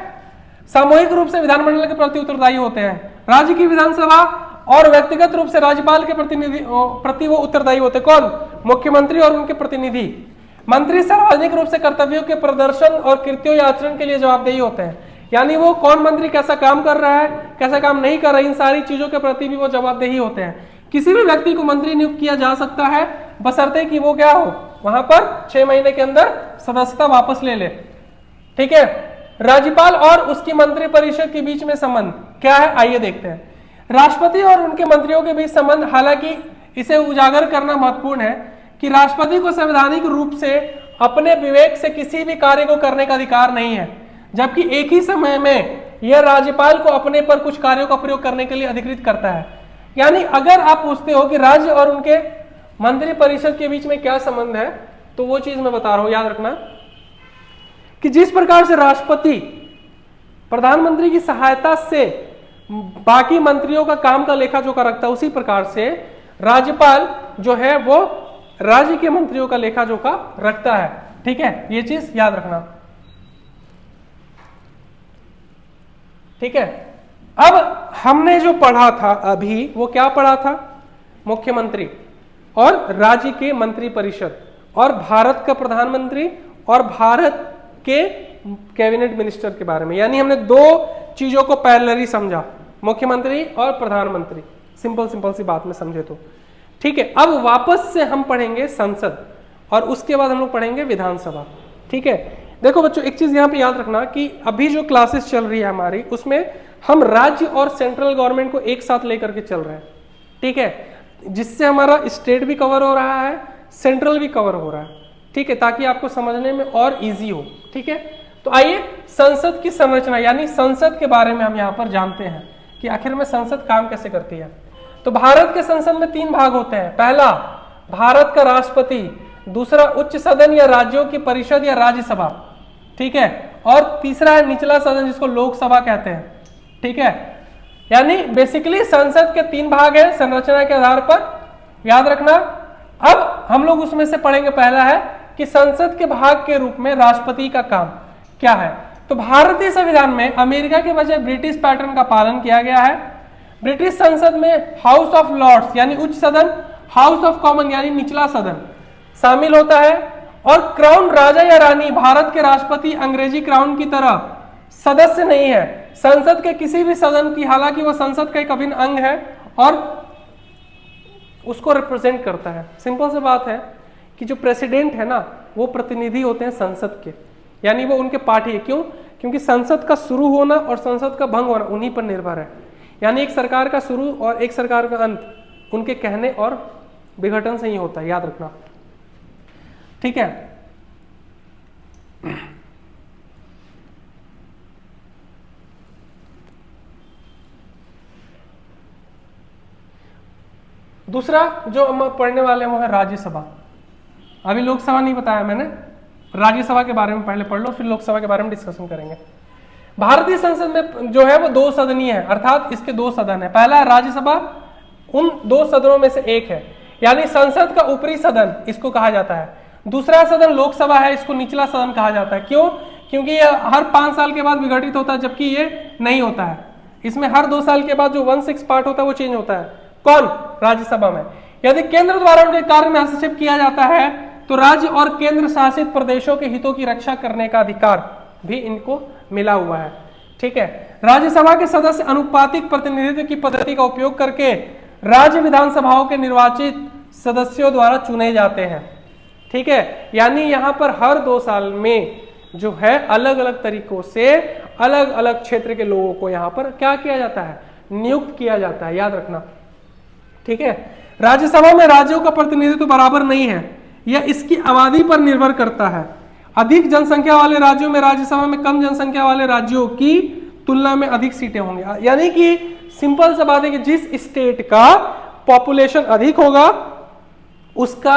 सामूहिक रूप से विधानमंडल के प्रति उत्तरदायी होते हैं। राज्य की विधानसभा और व्यक्तिगत रूप से राज्यपाल के प्रति वो उत्तरदायी होते। कौन? मुख्यमंत्री और उनके प्रतिनिधि। मंत्री सार्वजनिक रूप से कर्तव्यों के प्रदर्शन और कृत्यों या आचरण के लिए जवाबदेही होते हैं। यानी वो कौन मंत्री कैसा काम कर रहा है, कैसा काम नहीं कर रहा है, इन सारी चीजों के प्रति भी वो जवाबदेही होते हैं। किसी भी व्यक्ति को मंत्री नियुक्त किया जा सकता है बशर्ते कि वो क्या हो, वहां पर 6 महीने के अंदर सदस्यता वापस ले ले। ठीक है, राज्यपाल और उसकी मंत्री परिषद के बीच में संबंध क्या है, आइए देखते हैं। राष्ट्रपति और उनके मंत्रियों के बीच संबंध, हालांकि इसे उजागर करना महत्वपूर्ण है कि राष्ट्रपति को संवैधानिक रूप से अपने विवेक से किसी भी कार्य को करने का अधिकार नहीं है, जबकि एक ही समय में यह राज्यपाल को अपने पर कुछ कार्यों का प्रयोग करने के लिए अधिकृत करता है। यानी अगर आप पूछते हो कि राज्य और उनके मंत्री परिषद के बीच में क्या संबंध है, तो वो चीज मैं बता रहा हूं, याद रखना कि जिस प्रकार से राष्ट्रपति प्रधानमंत्री की सहायता से बाकी मंत्रियों का काम का लेखा जोखा रखता है, उसी प्रकार से राज्यपाल जो है वो राज्य के मंत्रियों का लेखा जोखा रखता है। ठीक है, ये चीज याद रखना। ठीक है, अब हमने जो पढ़ा था अभी वो क्या पढ़ा था? मुख्यमंत्री और राज्य के मंत्री परिषद और भारत का प्रधानमंत्री और भारत के कैबिनेट मिनिस्टर के बारे में। यानी हमने 2 चीजों को पैरेलली समझा, मुख्यमंत्री और प्रधानमंत्री। सिंपल सी बात में समझे तो ठीक है। अब वापस से हम पढ़ेंगे संसद और उसके बाद हम लोग पढ़ेंगे विधानसभा। ठीक है, देखो बच्चों एक चीज यहां पे याद रखना कि अभी जो क्लासेस चल रही है हमारी, उसमें हम राज्य और सेंट्रल गवर्नमेंट को एक साथ लेकर के चल रहे हैं। ठीक है, जिससे हमारा स्टेट भी कवर हो रहा है, सेंट्रल भी कवर हो रहा है। ठीक है, ताकि आपको समझने में और इजी हो। ठीक है, तो आइए संसद की संरचना यानी संसद के बारे में हम यहाँ पर जानते हैं कि आखिर में संसद काम कैसे करती है। तो भारत के संसद में 3 भाग होते हैं। पहला भारत का राष्ट्रपति, दूसरा उच्च सदन या राज्यों की परिषद या राज्यसभा। ठीक है, और तीसरा है निचला सदन जिसको लोकसभा कहते हैं। ठीक है, यानी बेसिकली संसद के 3 भाग हैं संरचना के आधार पर, याद रखना। अब हम लोग उसमें से पढ़ेंगे, पहला है कि संसद के भाग के रूप में राष्ट्रपति का काम क्या है। तो भारतीय संविधान में अमेरिका के बजाय ब्रिटिश पैटर्न का पालन किया गया है। ब्रिटिश संसद में हाउस ऑफ लॉर्ड्स यानी उच्च सदन, हाउस ऑफ कॉमन यानी निचला सदन शामिल होता है, और क्राउन राजा या रानी भारत के राष्ट्रपति अंग्रेजी क्राउन की तरह सदस्य नहीं है संसद के किसी भी सदन की, हालांकि वह संसद का एक अभिन्न अंग है और उसको रिप्रेजेंट करता है। सिंपल सी बात है कि जो प्रेसिडेंट है ना वो प्रतिनिधि होते हैं संसद के, यानी वो उनके पार्टी है। क्यों? क्योंकि संसद का शुरू होना और संसद का भंग होना उन्हीं पर निर्भर है। यानी एक सरकार का शुरू और एक सरकार का अंत उनके कहने और विघटन से ही होता है, याद रखना, ठीक है। दूसरा जो हम पढ़ने वाले हैं वो है राज्यसभा। अभी लोकसभा नहीं बताया मैंने, राज्यसभा के बारे में पहले पढ़ लो, फिर लोकसभा के बारे में डिस्कशन करेंगे। भारतीय संसद में जो है वो 2 सदनीय है, अर्थात इसके 2 सदन है। पहला है राज्यसभा, उन 2 सदनों में से एक है, यानी संसद का ऊपरी सदन इसको कहा जाता है। दूसरा सदन लोकसभा है, इसको निचला सदन कहा जाता है। क्यों? क्योंकि ये हर 5 साल के बाद विघटित होता है, जबकि ये नहीं होता है। इसमें हर 2 साल के बाद जो 1/6 पार्ट होता है वो चेंज होता है। कौन? राज्यसभा में। यदि केंद्र द्वारा उनके कार्य में हस्तक्षेप किया जाता है तो राज्य और केंद्र शासित प्रदेशों के हितों की रक्षा करने का अधिकार भी इनको मिला हुआ है, ठीक है। राज्यसभा के सदस्य अनुपातिक प्रतिनिधित्व की पद्धति का उपयोग करके राज्य विधानसभाओं के निर्वाचित सदस्यों द्वारा चुने जाते हैं, ठीक है। यानी यहां पर हर 2 साल में जो है अलग अलग तरीकों से अलग अलग क्षेत्र के लोगों को यहां पर क्या किया जाता है? नियुक्त किया जाता है, याद रखना, ठीक है। राज्यसभा में राज्यों का प्रतिनिधित्व बराबर नहीं है, यह इसकी आबादी पर निर्भर करता है। अधिक जनसंख्या वाले राज्यों में राज्यसभा में कम जनसंख्या वाले राज्यों की तुलना में अधिक सीटें होंगी। यानी कि सिंपल सा बात है कि जिस स्टेट का पॉपुलेशन अधिक होगा उसका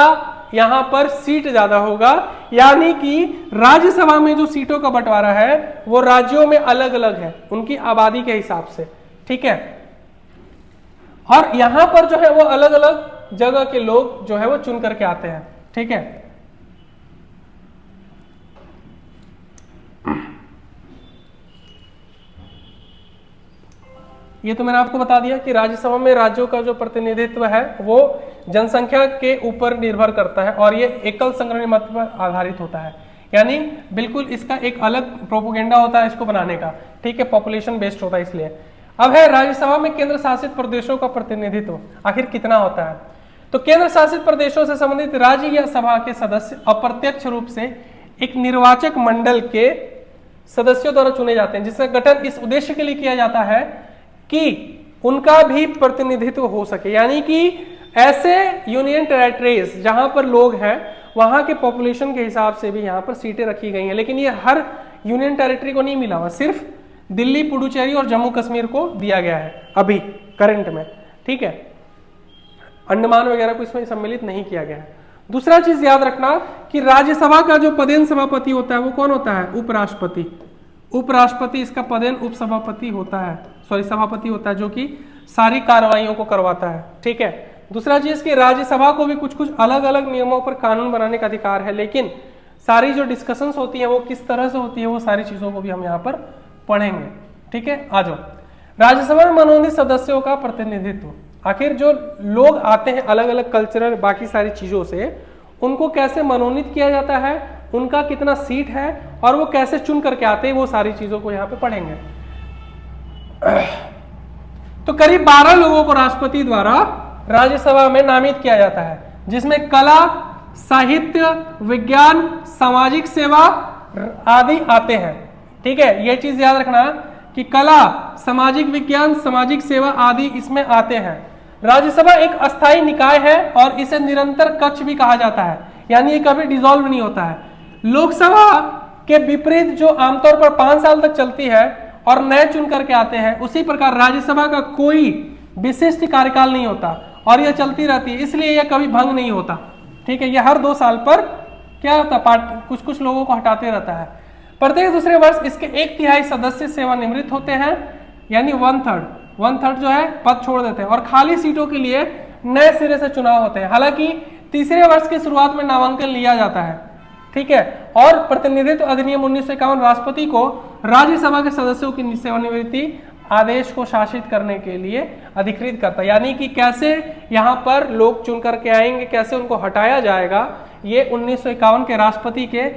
यहां पर सीट ज्यादा होगा, यानी कि राज्यसभा में जो सीटों का बंटवारा है वो राज्यों में अलग अलग है उनकी आबादी के हिसाब से, ठीक है। और यहां पर जो है वो अलग अलग जगह के लोग जो है वो चुन करके आते हैं, ठीक है। ये तो मैंने आपको बता दिया कि राज्यसभा में राज्यों का जो प्रतिनिधित्व है वो जनसंख्या के ऊपर निर्भर करता है और ये एकल संग्रहणी मत पर आधारित होता है, यानी बिल्कुल इसका एक अलग प्रोपोगेंडा होता है इसको बनाने का, ठीक है, पॉपुलेशन बेस्ड होता है इसलिए। अब है राज्यसभा में केंद्र शासित प्रदेशों का प्रतिनिधित्व आखिर कितना होता है। तो केंद्र शासित प्रदेशों से संबंधित राज्य या सभा के सदस्य अप्रत्यक्ष रूप से एक निर्वाचक मंडल के सदस्यों द्वारा चुने जाते हैं, जिसका गठन इस उद्देश्य के लिए किया जाता है कि उनका भी प्रतिनिधित्व हो सके। यानी कि ऐसे यूनियन टेरिटरीज जहां पर लोग हैं वहां के पॉपुलेशन के हिसाब से भी यहां पर सीटें रखी गई हैं, लेकिन ये हर यूनियन टेरिटरी को नहीं मिला हुआ, सिर्फ दिल्ली, पुडुचेरी और जम्मू कश्मीर को दिया गया है अभी करंट में, ठीक है। अंडमान वगैरह को इसमें सम्मिलित नहीं किया गया है। दूसरा चीज याद रखना कि राज्यसभा का जो पदेन सभापति होता है वो कौन होता है? उपराष्ट्रपति। उपराष्ट्रपति इसका पदेन उपसभापति होता है, सभापति होता है, जो कि सारी कार्रवाइयों को करवाता है, ठीक है। दूसरा चीज कि राज्यसभा को भी कुछ कुछ अलग अलग नियमों पर कानून बनाने का अधिकार है, लेकिन सारी जो डिस्कशंस होती है वो किस तरह से होती है वो सारी चीजों को भी हम यहाँ पर पढ़ेंगे, ठीक है। आ जाओ, राज्यसभा में मनोनीत सदस्यों का प्रतिनिधित्व। आखिर जो लोग आते हैं अलग अलग कल्चरल बाकी सारी चीजों से, उनको कैसे मनोनीत किया जाता है, उनका कितना सीट है और वो कैसे चुन करके आते हैं, वो सारी चीजों को यहाँ पे पढ़ेंगे। तो करीब 12 लोगों को राष्ट्रपति द्वारा राज्यसभा में नामित किया जाता है, जिसमें कला, साहित्य, विज्ञान, सामाजिक सेवा आदि आते हैं, ठीक है। यह चीज याद रखना कि कला, सामाजिक विज्ञान, सामाजिक सेवा आदि इसमें आते हैं। राज्यसभा एक अस्थायी निकाय है और इसे निरंतर कक्ष भी कहा जाता है, यानी ये कभी डिसॉल्व नहीं होता है। लोकसभा के विपरीत जो आमतौर पर 5 साल तक चलती है और नए चुन करके आते हैं, उसी प्रकार राज्यसभा का कोई विशिष्ट कार्यकाल नहीं होता और यह चलती रहती है, इसलिए यह कभी भंग नहीं होता, ठीक है। यह हर 2 साल पर क्या होता है, कुछ कुछ लोगों को हटाते रहता है। प्रत्येक दूसरे वर्ष इसके 1/3 सदस्य सेवानिवृत्त होते हैं। यानी 1/3 जो है पद छोड़ देते हैं और खाली सीटों के लिए नए सिरे से चुनाव होते हैं। हालांकि तीसरे वर्ष की शुरुआत में नामांकन लिया जाता है, ठीक है। और प्रतिनिधित्व अधिनियम 1951 राष्ट्रपति को राज्यसभा के सदस्यों की सेवानिवृत्ति आदेश को शासित करने के लिए अधिकृत करता है, यानी कि कैसे यहाँ पर लोग चुन करके आएंगे, कैसे उनको हटाया जाएगा, ये 1951 के राष्ट्रपति के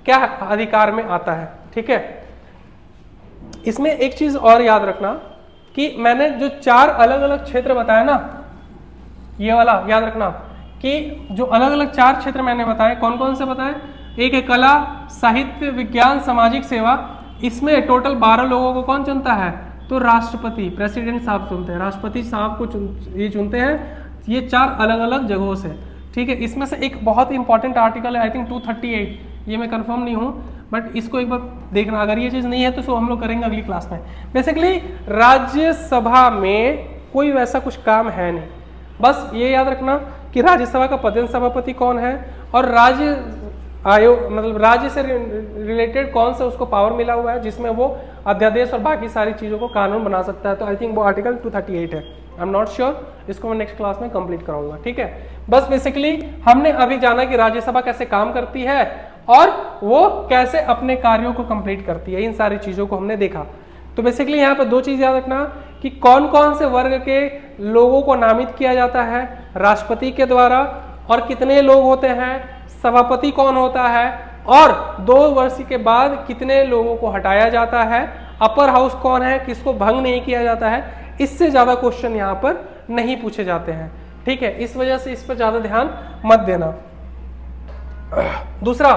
क्या अधिकार में आता है, ठीक है। इसमें एक चीज और याद रखना कि मैंने जो 4 अलग अलग क्षेत्र बताया ना, ये वाला याद रखना कि जो अलग अलग 4 क्षेत्र मैंने बताए, कौन कौन से बताए? एक है कला, साहित्य, विज्ञान, सामाजिक सेवा। इसमें टोटल 12 लोगों को कौन चुनता है? तो राष्ट्रपति, प्रेसिडेंट साहब चुनते हैं, राष्ट्रपति साहब को ये चुनते हैं, ये 4 अलग अलग जगहों से, ठीक है। इसमें से एक बहुत इंपॉर्टेंट आर्टिकल है, आई थिंक 238, ये मैं कंफर्म नहीं हूँ, बट इसको एक बार देखना, अगर ये चीज़ नहीं है तो इसको हम लोग करेंगे अगली क्लास में। बेसिकली राज्यसभा में कोई वैसा कुछ काम है नहीं, बस ये याद रखना कि राज्यसभा का पदेन सभापति कौन है और राज्य आयोग मतलब राज्य से रिलेटेड कौन सा उसको पावर मिला हुआ है जिसमें वो अध्यादेश और बाकी सारी चीज़ों को कानून बना सकता है। तो आई थिंक वो आर्टिकल 238 है, आई एम नॉट श्योर, इसको मैं नेक्स्ट क्लास में कंप्लीट कराऊंगा, ठीक है। बस बेसिकली हमने अभी जाना कि राज्यसभा कैसे काम करती है और वो कैसे अपने कार्यों को कंप्लीट करती है, इन सारी चीज़ों को हमने देखा। तो बेसिकली यहाँ पर 2 चीज़ याद रखना कि कौन कौन से वर्ग के लोगों को नामित किया जाता है राष्ट्रपति के द्वारा और कितने लोग होते हैं, सभापति कौन होता है और 2 वर्ष के बाद कितने लोगों को हटाया जाता है, अपर हाउस कौन है, किसको भंग नहीं किया जाता है। इससे ज़्यादा क्वेश्चन यहाँ पर नहीं पूछे जाते हैं, ठीक है। इस वजह से इस पर ज़्यादा ध्यान मत देना। दूसरा,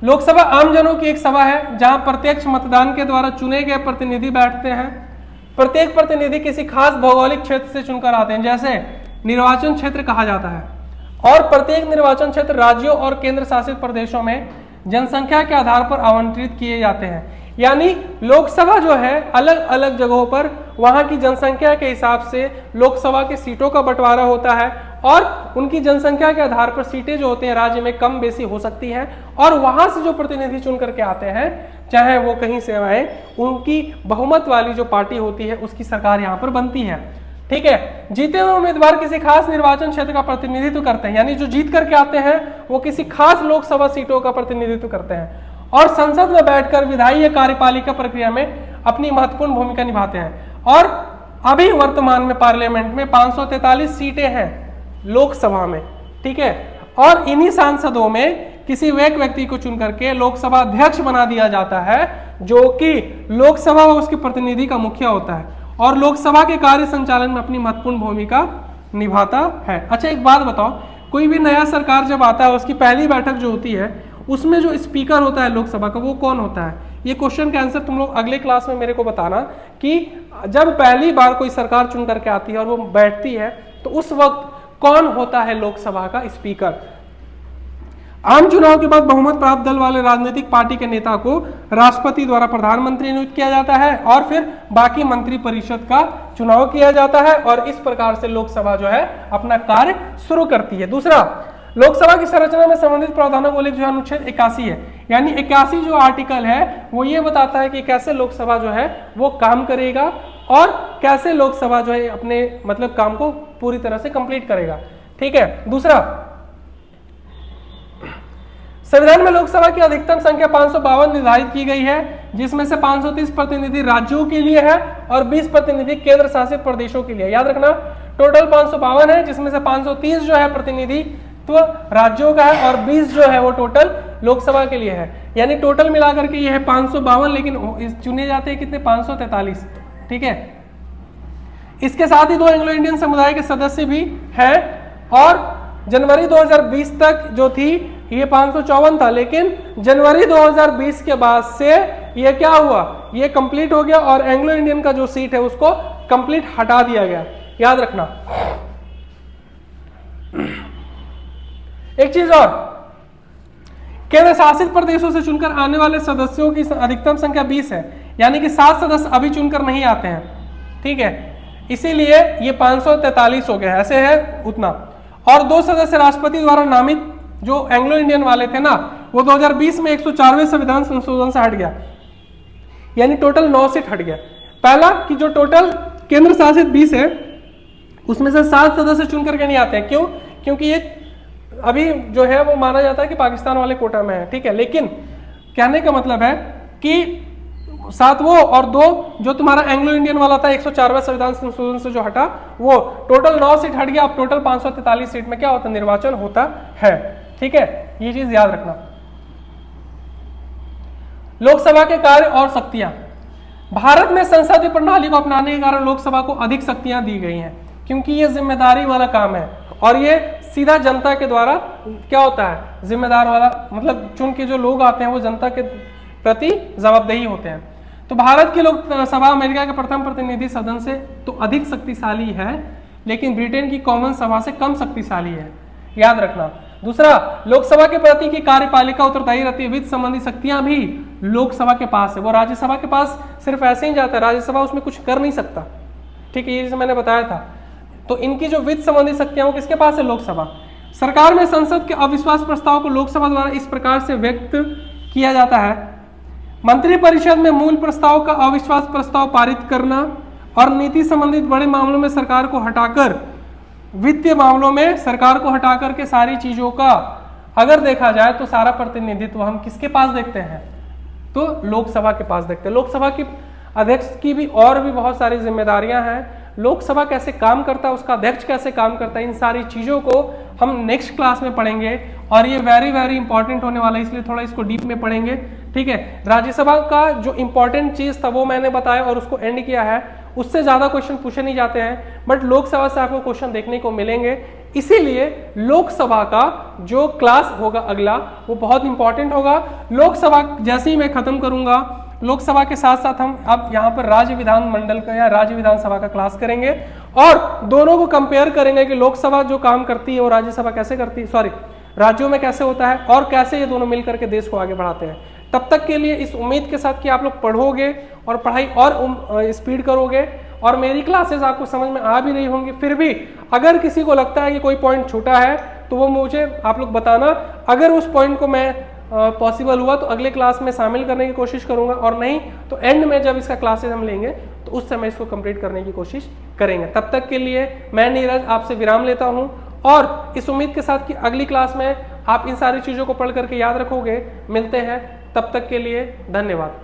लोकसभा आम जनों की एक सभा है जहां प्रत्यक्ष मतदान के द्वारा चुने गए प्रतिनिधि बैठते हैं। प्रत्येक प्रतिनिधि किसी खास भौगोलिक क्षेत्र से चुनकर आते हैं, जैसे निर्वाचन क्षेत्र कहा जाता है, और प्रत्येक निर्वाचन क्षेत्र राज्यों और केंद्र शासित प्रदेशों में जनसंख्या के आधार पर आवंटित किए जाते हैं। यानी लोकसभा जो है अलग अलग जगहों पर वहां की जनसंख्या के हिसाब से लोकसभा की सीटों का बंटवारा होता है और उनकी जनसंख्या के आधार पर सीटें जो होती हैं राज्य में कम बेसी हो सकती हैं और वहां से जो प्रतिनिधि चुन करके आते हैं, चाहे वो कहीं से आए, उनकी बहुमत वाली जो पार्टी होती है उसकी सरकार यहाँ पर बनती है, ठीक है। जीते हुए उम्मीदवार किसी खास निर्वाचन क्षेत्र का प्रतिनिधित्व करते हैं, यानी जो जीत करके आते हैं वो किसी खास लोकसभा सीटों का प्रतिनिधित्व करते हैं और संसद में बैठकर विधायी या कार्यपालिका प्रक्रिया में अपनी महत्वपूर्ण भूमिका निभाते हैं। और अभी वर्तमान में पार्लियामेंट में 543 सीटें हैं लोकसभा में, ठीक है। और इन्हीं सांसदों में किसी एक व्यक्ति को चुन करके लोकसभा अध्यक्ष बना दिया जाता है, जो कि लोकसभा व उसके प्रतिनिधि का मुखिया होता है और लोकसभा के कार्य संचालन में अपनी महत्वपूर्ण भूमिका निभाता है। अच्छा, एक बात बताओ, कोई भी नया सरकार जब आता है उसकी पहली बैठक जो होती है उसमें जो स्पीकर होता है लोकसभा का वो कौन होता है? ये क्वेश्चन का आंसर तुम लोग अगले क्लास में मेरे को बताना कि जब पहली बार कोई सरकार चुन करके आती है और वो बैठती है तो उस वक्त कौन होता है लोकसभा का स्पीकर। आम चुनाव के बाद बहुमत प्राप्त दल वाले राजनीतिक पार्टी के नेता को राष्ट्रपति द्वारा प्रधानमंत्री नियुक्त किया जाता है और फिर बाकी मंत्री परिषद का चुनाव किया जाता है और इस प्रकार से लोकसभा जो है अपना कार्य शुरू करती है। दूसरा, लोकसभा की संरचना में संबंधित प्रावधानों को जो अनुच्छेद 81 है, यानी 81 जो आर्टिकल है वो ये बताता है कि कैसे लोकसभा जो है वो काम करेगा और कैसे लोकसभा जो है अपने मतलब काम को पूरी तरह से कंप्लीट करेगा, ठीक है। दूसरा, संविधान में लोकसभा की अधिकतम संख्या 552 निर्धारित की गई है, जिसमें से 530 प्रतिनिधि राज्यों के लिए है और 20 प्रतिनिधि केंद्र शासित प्रदेशों के लिए। याद रखना, टोटल 552 है, जिसमें से 530 जो है प्रतिनिधित्व राज्यों का है और 20 जो है वो टोटल लोकसभा के लिए है। यानी टोटल मिलाकर के ये है 552, लेकिन चुने जाते हैं कितने? 543, ठीक है। इसके साथ ही 2 एंग्लो इंडियन समुदाय के सदस्य भी हैं और जनवरी 2020 तक जो थी ये 554 था, लेकिन जनवरी 2020 के बाद से ये क्या हुआ, ये कंप्लीट हो गया और एंग्लो इंडियन का जो सीट है उसको कंप्लीट हटा दिया गया। याद रखना। एक चीज और, केंद्र शासित प्रदेशों से चुनकर आने वाले सदस्यों की अधिकतम संख्या 20 है, यानी कि 7 सदस्य अभी चुनकर नहीं आते हैं, ठीक है। इसीलिए ये 543 हो गया, ऐसे है उतना। और 2 सदस्य राष्ट्रपति द्वारा नामित जो एंग्लो इंडियन वाले थे ना, वो 2020 में 104वें संविधान संशोधन से हट गया। यानी टोटल 9 सीट हट गया। पहला कि जो टोटल केंद्र शासित 20 है उसमें से 7 सदस्य चुन करके नहीं आते हैं। क्यों? क्योंकि ये अभी जो है वो माना जाता है कि पाकिस्तान वाले कोटा में है, ठीक है। लेकिन कहने का मतलब है कि 7 वो और 2 जो तुम्हारा एंग्लो इंडियन वाला था 104वें संविधान संशोधन से जो हटा, वो टोटल 9 सीट हट गया। अब टोटल 543 सीट में क्या होता है? निर्वाचन होता है, ठीक है। ये चीज याद रखना। लोकसभा के कार्य और शक्तियां। भारत में संसदीय प्रणाली को अपनाने के कारण लोकसभा को अधिक शक्तियां दी गई हैं, क्योंकि ये जिम्मेदारी वाला काम है और ये सीधा जनता के द्वारा क्या होता है? जिम्मेदार वाला, मतलब चुन के जो लोग आते हैं वो जनता के प्रति जवाबदेही होते हैं। तो भारत की लोकसभा अमेरिका के प्रथम प्रतिनिधि सदन से तो अधिक शक्तिशाली है, लेकिन ब्रिटेन की कॉमन सभा से कम शक्तिशाली है, याद रखना। दूसरा, लोकसभा के प्रति की कार्यपालिका उत्तरदायी रहती है। वित्त संबंधी शक्तियां भी लोकसभा के पास है, वो राज्यसभा के पास सिर्फ ऐसे ही जाता है, राज्यसभा उसमें कुछ कर नहीं सकता, ठीक है। ये जैसे मैंने बताया था। तो इनकी जो वित्त संबंधी शक्तियां वो किसके पास है? लोकसभा। सरकार में संसद के अविश्वास प्रस्ताव को लोकसभा द्वारा इस प्रकार से व्यक्त किया जाता है। मंत्रिपरिषद में मूल प्रस्ताव का अविश्वास प्रस्ताव पारित करना और नीति संबंधित बड़े मामलों में सरकार को हटाकर, वित्तीय मामलों में सरकार को हटाकर के सारी चीजों का अगर देखा जाए तो सारा प्रतिनिधित्व हम किसके पास देखते हैं? तो लोकसभा के पास देखते हैं। लोकसभा की अध्यक्ष की भी और भी बहुत सारी जिम्मेदारियां हैं। लोकसभा कैसे काम करता है, उसका अध्यक्ष कैसे काम करता है, इन सारी चीजों को हम नेक्स्ट क्लास में पढ़ेंगे और ये वेरी वेरी इंपॉर्टेंट होने वाला है, इसलिए थोड़ा इसको डीप में पढ़ेंगे, ठीक है। राज्यसभा का जो इंपॉर्टेंट चीज था वो मैंने बताया और उसको एंड किया है। उससे ज्यादा क्वेश्चन पूछे नहीं जाते हैं, बट लोकसभा से आपको क्वेश्चन देखने को मिलेंगे। इसीलिए लोकसभा का जो क्लास होगा अगला वो बहुत इंपॉर्टेंट होगा। लोकसभा जैसे ही मैं खत्म करूंगा, लोकसभा के साथ साथ हम अब यहाँ पर राज्य विधान मंडल का या राज्य विधानसभा का क्लास करेंगे और दोनों को कंपेयर करेंगे कि लोकसभा जो काम करती है वो राज्यसभा कैसे करती है, सॉरी राज्यों में कैसे होता है और कैसे ये दोनों मिलकर के देश को आगे बढ़ाते हैं। तब तक के लिए इस उम्मीद के साथ कि आप लोग पढ़ोगे और पढ़ाई और स्पीड करोगे और मेरी क्लासेस आपको समझ में आ भी रही होंगी। फिर भी अगर किसी को लगता है कि कोई पॉइंट छूटा है तो वो मुझे आप लोग बताना। अगर उस पॉइंट को मैं पॉसिबल हुआ तो अगले क्लास में शामिल करने की कोशिश करूंगा, और नहीं तो एंड में जब इसका क्लासेस हम लेंगे तो उस समय इसको कंप्लीट करने की कोशिश करेंगे। तब तक के लिए मैं नीरज आपसे विराम लेता हूं और इस उम्मीद के साथ कि अगली क्लास में आप इन सारी चीज़ों को पढ़ करके याद रखोगे। मिलते हैं, तब तक के लिए धन्यवाद।